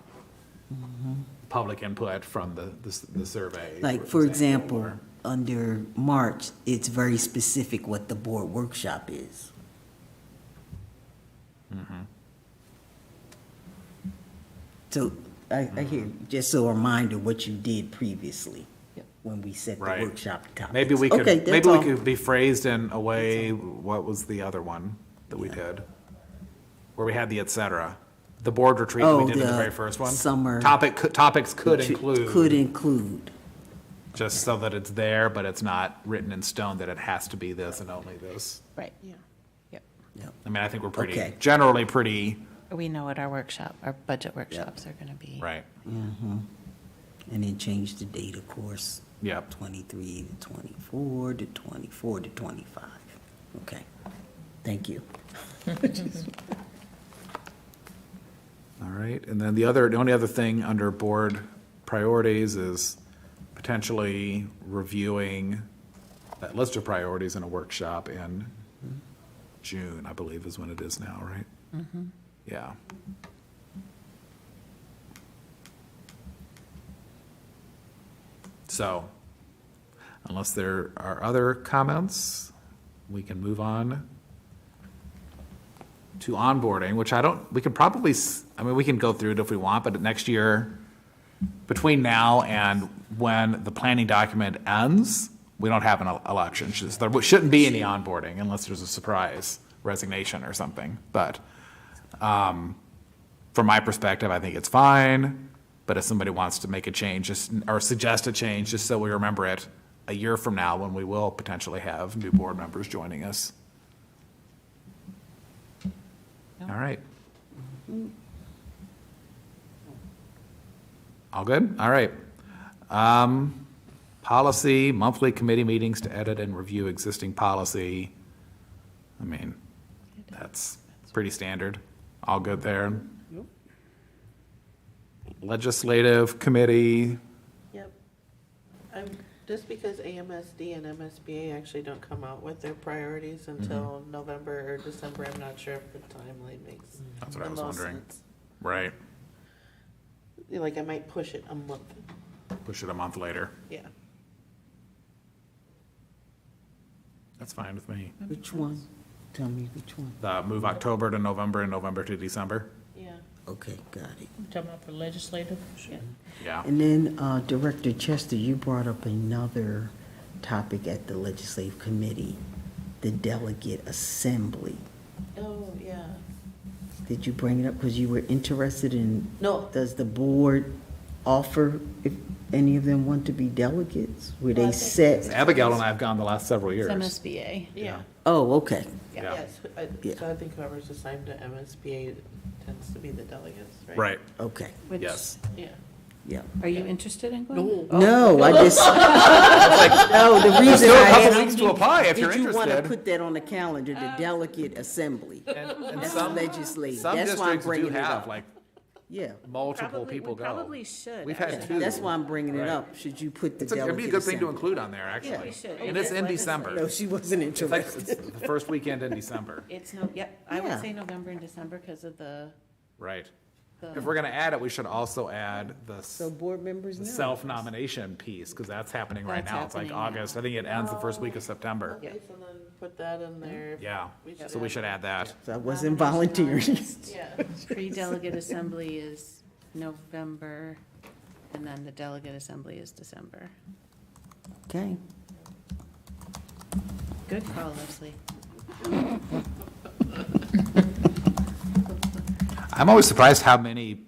public input from the survey. Like, for example, under March, it's very specific what the board workshop is. So, I hear, just so a reminder what you did previously, Yep. when we set the Right. workshop topics. Maybe we Okay, could, that's maybe we all. could be phrased in a way, what was the other one that we did? Where we had the et cetera. The board retreat that we Oh, did in the the very first one. summer- Topics could Could include, include, just so that it's there, but it's not written in stone that it has to be this and only this. Right. Yeah. Yep. yep. I mean, I think we're pretty, Okay. generally pretty, We know what our budget workshops are gonna be. right, And then change the date, of course. Yep. 23 to 24 to 24 to 25. Okay, thank you. all right. And then the only other thing under board priorities is potentially reviewing that list of priorities in a workshop in June, I believe is when it is now, right? Yeah. So, unless there are other comments, we can move on to onboarding, which we can probably, we can go through it if we want, but next year, between now and when the planning document ends, we don't have an election. There shouldn't be any onboarding unless there's a surprise resignation or something. But from my perspective, I think it's fine. But if somebody wants to make a change or suggest a change, just so we remember it a year from now when we will potentially have new board members joining us. All right. All good? All right. Policy, monthly committee meetings to edit and review existing policy. I mean, that's pretty standard. All good there. Legislative committee. Yep. Just because AMSD and MSBA actually don't come out with their priorities until November or December, I'm not sure if the timeline makes That's what I the was most wondering. sense. Right. Like, I might push it a month. Push it a month later. Yeah. That's fine with me. Which one? Tell me which one. Move October to November and November to December. Yeah. Okay, got it. Talking about for legislative? Yeah. And then, Director Chester, you brought up another topic at the Legislative Committee, the delegate assembly. Oh, yeah. Did you bring it up because you were interested in? No. Does the board offer if any of them want to be delegates? Were Well, I they think- set? Abigail and I have gone the last several years. MSBA. Yeah. Oh, okay. Yeah. Yes. So I think whoever's assigned to MSBA tends to be the delegates, right? Right. Okay, Yes. Yeah. yeah. Are you interested in going? No, I just, no, the reason Still a I couple asked, weeks to apply if you're did you want to interested. put that on the calendar, the delegate assembly? And That's some legislative. some That's why I'm districts do bringing it have up. like Yeah, multiple people go. Probably should. We've had two. that's why I'm bringing it Right. up. Should you put the It'd delegate be a good thing to assembly? include on there, actually. we should. And it's in No, December. she wasn't It's like, interested. it's the first weekend in December. It's no, yep, I would Yeah. say November and December because of the, Right. If we're gonna add it, we should also add So board members the know. self-nomination piece, because that's happening right That's now. It's like happening now. August. I think it ends the first week of September. Okay, so then put that in there. Yeah. We should So we should add that. So I wasn't volunteering. Yeah. pre-delegate assembly is November, and then the delegate assembly is December. Okay. Good call, Leslie. I'm always surprised how many,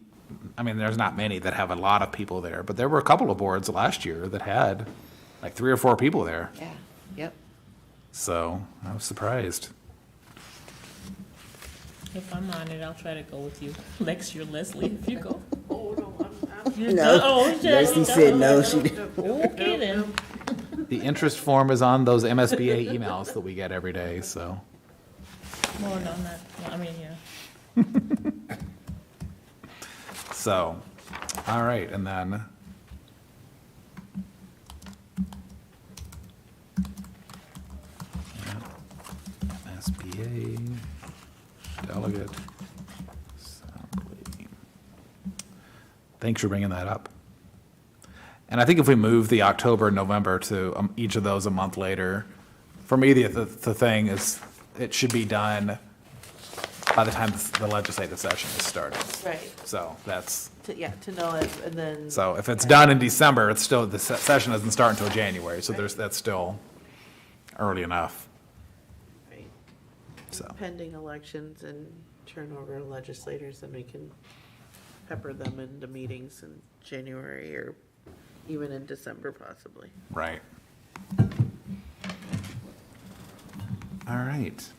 I mean, there's not many that have a lot of people there, but there were a couple of boards last year that had like 3 or 4 people there. Yeah, yep. So I was surprised. If I'm on it, I'll try to go with you. Next year, Leslie, if you go. Oh, no, I'm You No, oh, yeah, Leslie you said done. no, she didn't. Okay, then. The interest form is on those MSBA emails that we get every day, so. Well, no, not, I mean, yeah. So, all right, and then. Yeah, SBA, delegate, assembly. Thanks for bringing that up. And I think if we move the October and November to each of those a month later, for me, the thing is, it should be done by the time the legislative session is started. Right. So that's, To know it, and then. so if it's done in December, it's still, the session doesn't start until January, so that's still early enough, Right. so. Pending elections and turnover of legislators, then we can pepper them into meetings in January or even in December possibly. Right. All right.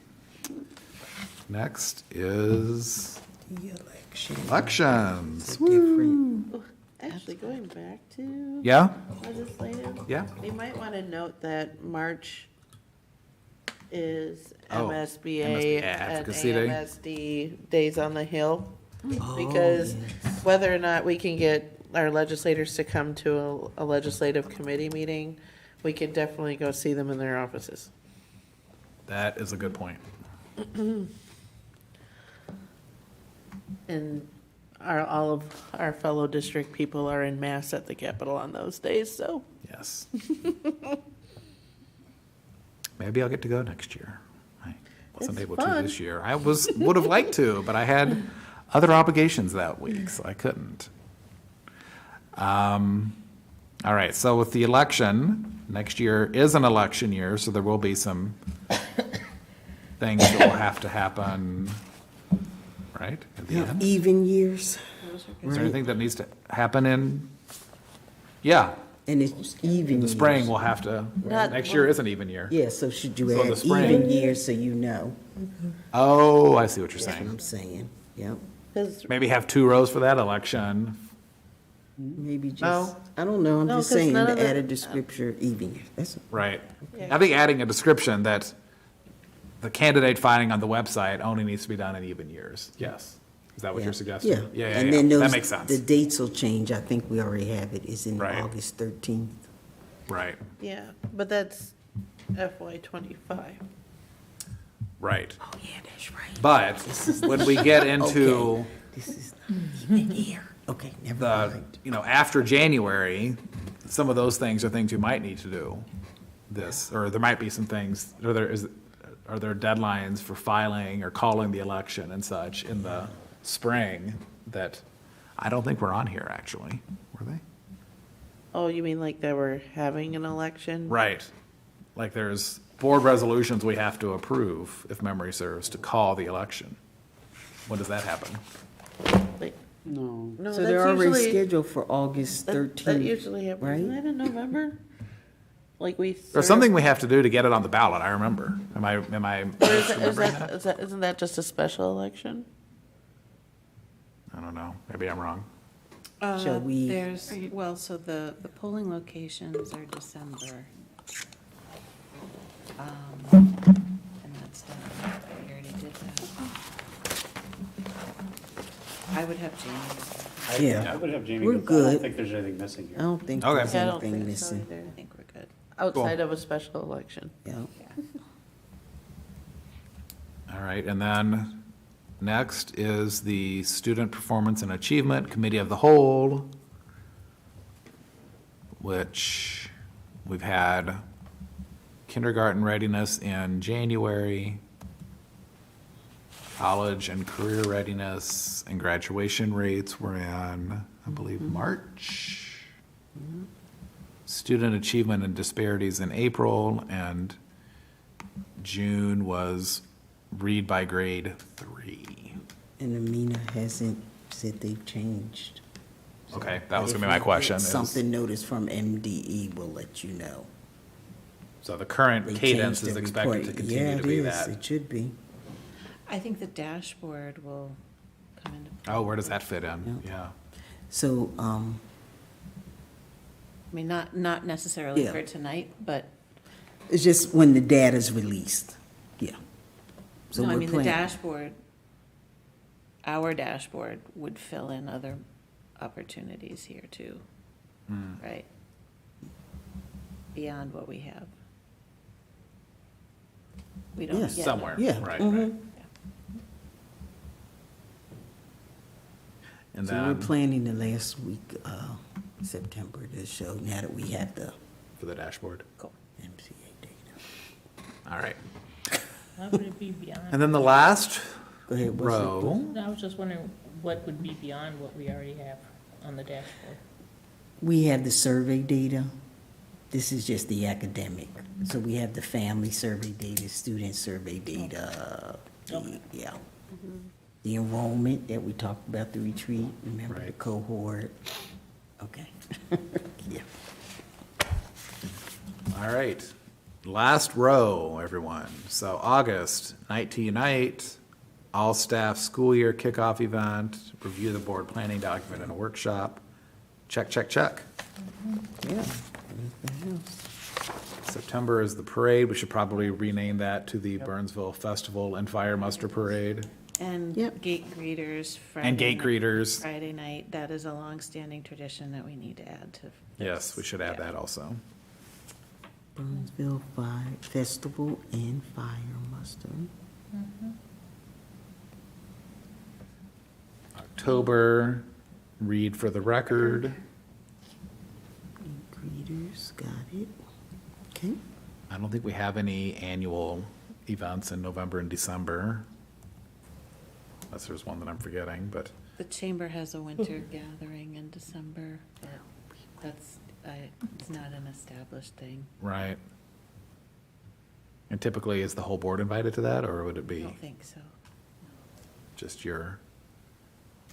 Next is The election. elections. Different. Actually, going back to Yeah? legislative. Yeah. You might want to note that March is Oh, MSBA MSBA and Advocacy Day. AMSD Days on the Hill. Because whether or not we can get our legislators to come to a legislative committee meeting, we could definitely go see them in their offices. That is a good point. And all of our fellow district people are in mass at the Capitol on those days, so. Yes. Maybe I'll get to go next year. I wasn't It's able to fun. this year. I would have liked to, but I had other obligations that week, so I couldn't. All right, so with the election, Next year is an election year, so there will be some things that will have to happen, right? At the Yeah, end. even years, Is there right? anything that needs to happen in, yeah, And it's even the spring years. will have to, Not- next year is an even year. Yeah, so should you So in the add spring- even years so you know? Oh, I see what you're That's what saying. I'm saying, yep. Because Maybe have 2 rows for that election. Maybe just, No. I don't know, I'm No, just 'cause saying none to of the- add a description even years. That's, Right. Yeah. I think adding a description that the candidate finding on the website only needs to be done in even years. Yes. Is that what you're suggesting? yeah. Yeah, And then That those, makes sense. the dates will change, I think we already have it, it's in Right. August 13th. Right, yeah, but that's FY '25. right. Oh, yeah, that's right. But when we get into Okay. This is not even year. Okay, never the, mind. after January, some of those things are things you might need to do this, or there might be some things, are there deadlines for filing or calling the election and such in the spring that I don't think were on here, actually, were they? Oh, you mean like they were having an election? Right. Like there's board resolutions we have to approve, if memory serves, to call the election. When does that happen? Like, No. No, So they're that's already usually- scheduled for August that 13th. usually happens, right? isn't that in November? Like we. There's serve- something we have to do to get it on the ballot, I remember. Am I Or is misremembering that? isn't that just a special election? I don't know. Maybe I'm wrong. Shall we- There's, well, so the polling locations are December. And that's done. We already did that. I would have Jamie. Yeah, I would have Jamie. We're go. I good. don't think there's anything missing I here. don't think Okay. there's Yeah, I don't anything think so missing. either. I think we're good. Outside of a special election. Yeah. All right, and then next is the Student Performance and Achievement Committee of the Whole, which we've had kindergarten readiness in January, college and career readiness and graduation rates were in, I believe, March. Student achievement and disparities in April, and June was read by grade 3. And Amina hasn't said they've changed. Okay, that was But gonna be my if we question. get is- Something noticed from MDE, we'll let you know. So the current They cadence changed is the expected to report. continue Yeah, to be it is. that. It should be. I think the dashboard will come into. Oh, where does that fit in? Yeah. Yeah. So, I mean, not necessarily Yeah. for tonight, but, it's just when the data's released. Yeah. So no, I we're mean, the planning. dashboard, our dashboard would fill in other opportunities here too, right? Beyond what we have. We don't Yes. yet. Somewhere. Yeah. Right, Mhm. right. And So we're then, planning the last week, September to show, now that we have the for the dashboard. Cool. MCA data. All right. How would it be beyond? And then the last Go ahead, what's it? row, I was just wondering what would be beyond what we already have on the dashboard? We have the survey data. This is just the academic. So we have the family survey data, student survey data, Okay. yeah. The enrollment that we talked about, the retreat, remember the Right. cohort? Okay. Yeah. all right. Last row, everyone. So August, Night to Unite, all-staff school year kickoff event, review the board planning document and a workshop. Check, check, check. Yeah. Anything else? September is the parade. We should probably rename that to the Burnsville Festival and Fire Muster Parade. And Yep. gate greeters. Friday And gate night- greeters. Friday night, that is a longstanding tradition that we need to add to. Yes, we should add that also. Burnsville Fire Festival and Fire Muster. October, read for the record. Greeters, got it. Okay. I don't think we have any annual events in November and December. Unless there's one that I'm forgetting, but, The chamber has a winter gathering in December, but that's it's not an established thing. Right. And typically, is the whole board invited to that, or would it I be don't think so. just your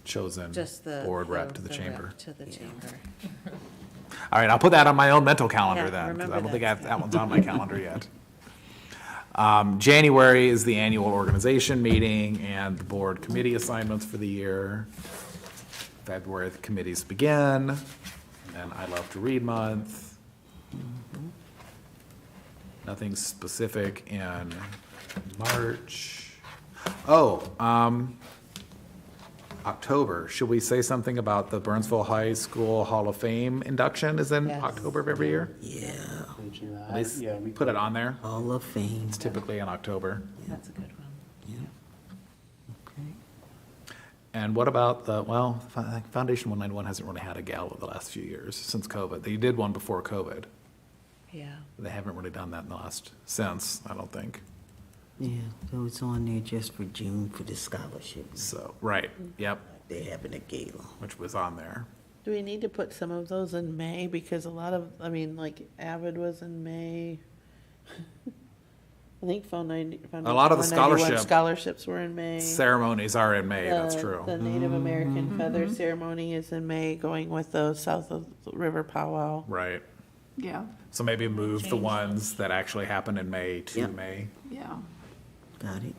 chosen Just the. board rep to the rep chamber? To the chamber. All right, I'll put that on my own mental calendar Yeah, then, 'cause remember I don't think that. that one's on my calendar yet. January is the annual organization meeting and the board committee assignments for the year. February, the committees begin, and then I Love to Read Month. Nothing specific in March. October, should we say something about the Burnsville High School Hall of Fame induction is in Yes. October of every year? Yeah, At least put it on there. Hall of Fame. It's typically in October. That's a good one. Yeah. Okay. And what about Foundation 191 hasn't really had a gala the last few years since COVID. They did one before COVID. Yeah. They haven't really done that since, I don't think. Yeah, so it's on there just for June for the scholarships. So, right, yep, They're having a gala. which was on there. Do we need to put some of those in May? Because a lot of, like Avid was in May. I think A lot of the 191 scholarships were in May. Ceremonies are in May, that's true. The Native American Feather Ceremony is in May, going with the South of the River Powwow. Right. Yeah, So maybe move the ones that actually happen in May to Yep. May. yeah. Got it?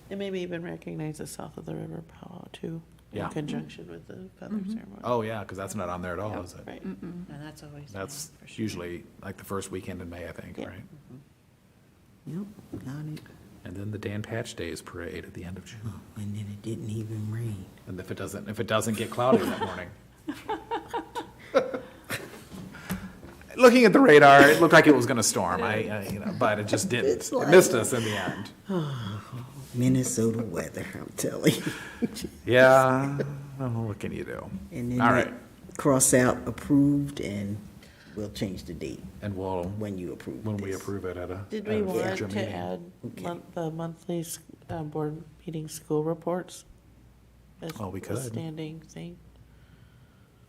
And maybe even recognize the South of the River Powwow too, in Yeah. conjunction with the Feather Ceremony. Oh, yeah, because that's not on there at all, is it? Right. And that's always. That's May, for sure. usually like the first weekend in May, I think, Yeah. right? Yep, got it. And then the Dan Patch Days Parade at the end of June. And then it didn't even rain. And if it doesn't get cloudy that morning. Looking at the radar, it looked like it was gonna storm, but it just didn't. It's It missed us in the end. Minnesota weather, I'm telling you. Yeah, well, what can you do? And then All they right, cross out approved and we'll change the date and we'll, when you approve when we this. approve it at a Did at we a want future to meeting. add Okay. the monthly board meeting school reports? As Oh, we a could. standing thing,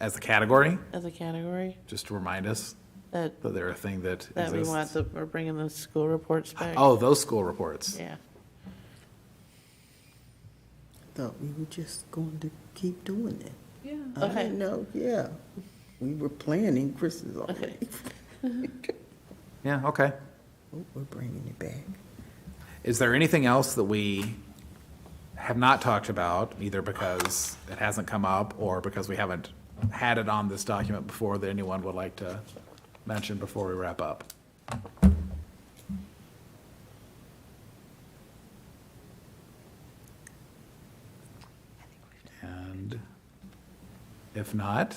As a category, as a category, just to remind us that, that they're a thing that that we want, exists. we're bringing the school reports back. Oh, those school reports. Yeah. Thought we were just going to keep doing it. Yeah. I Okay. didn't know, yeah. We were planning Christmas already. Yeah, okay. Oh, we're bringing it back. Is there anything else that we have not talked about, either because it hasn't come up or because we haven't had it on this document before, that anyone would like to mention before we wrap up? And if not,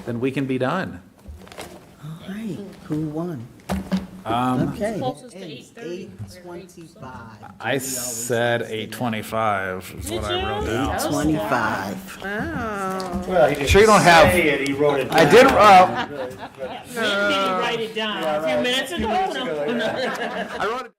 then we can be done. All right, who won? Okay. It's 8:25. I said 8:25 is what I wrote down. 8:25. Wow. Well, he didn't Sure you don't have- say it, he wrote it I down. did, Write it down a few minutes ago. I wrote it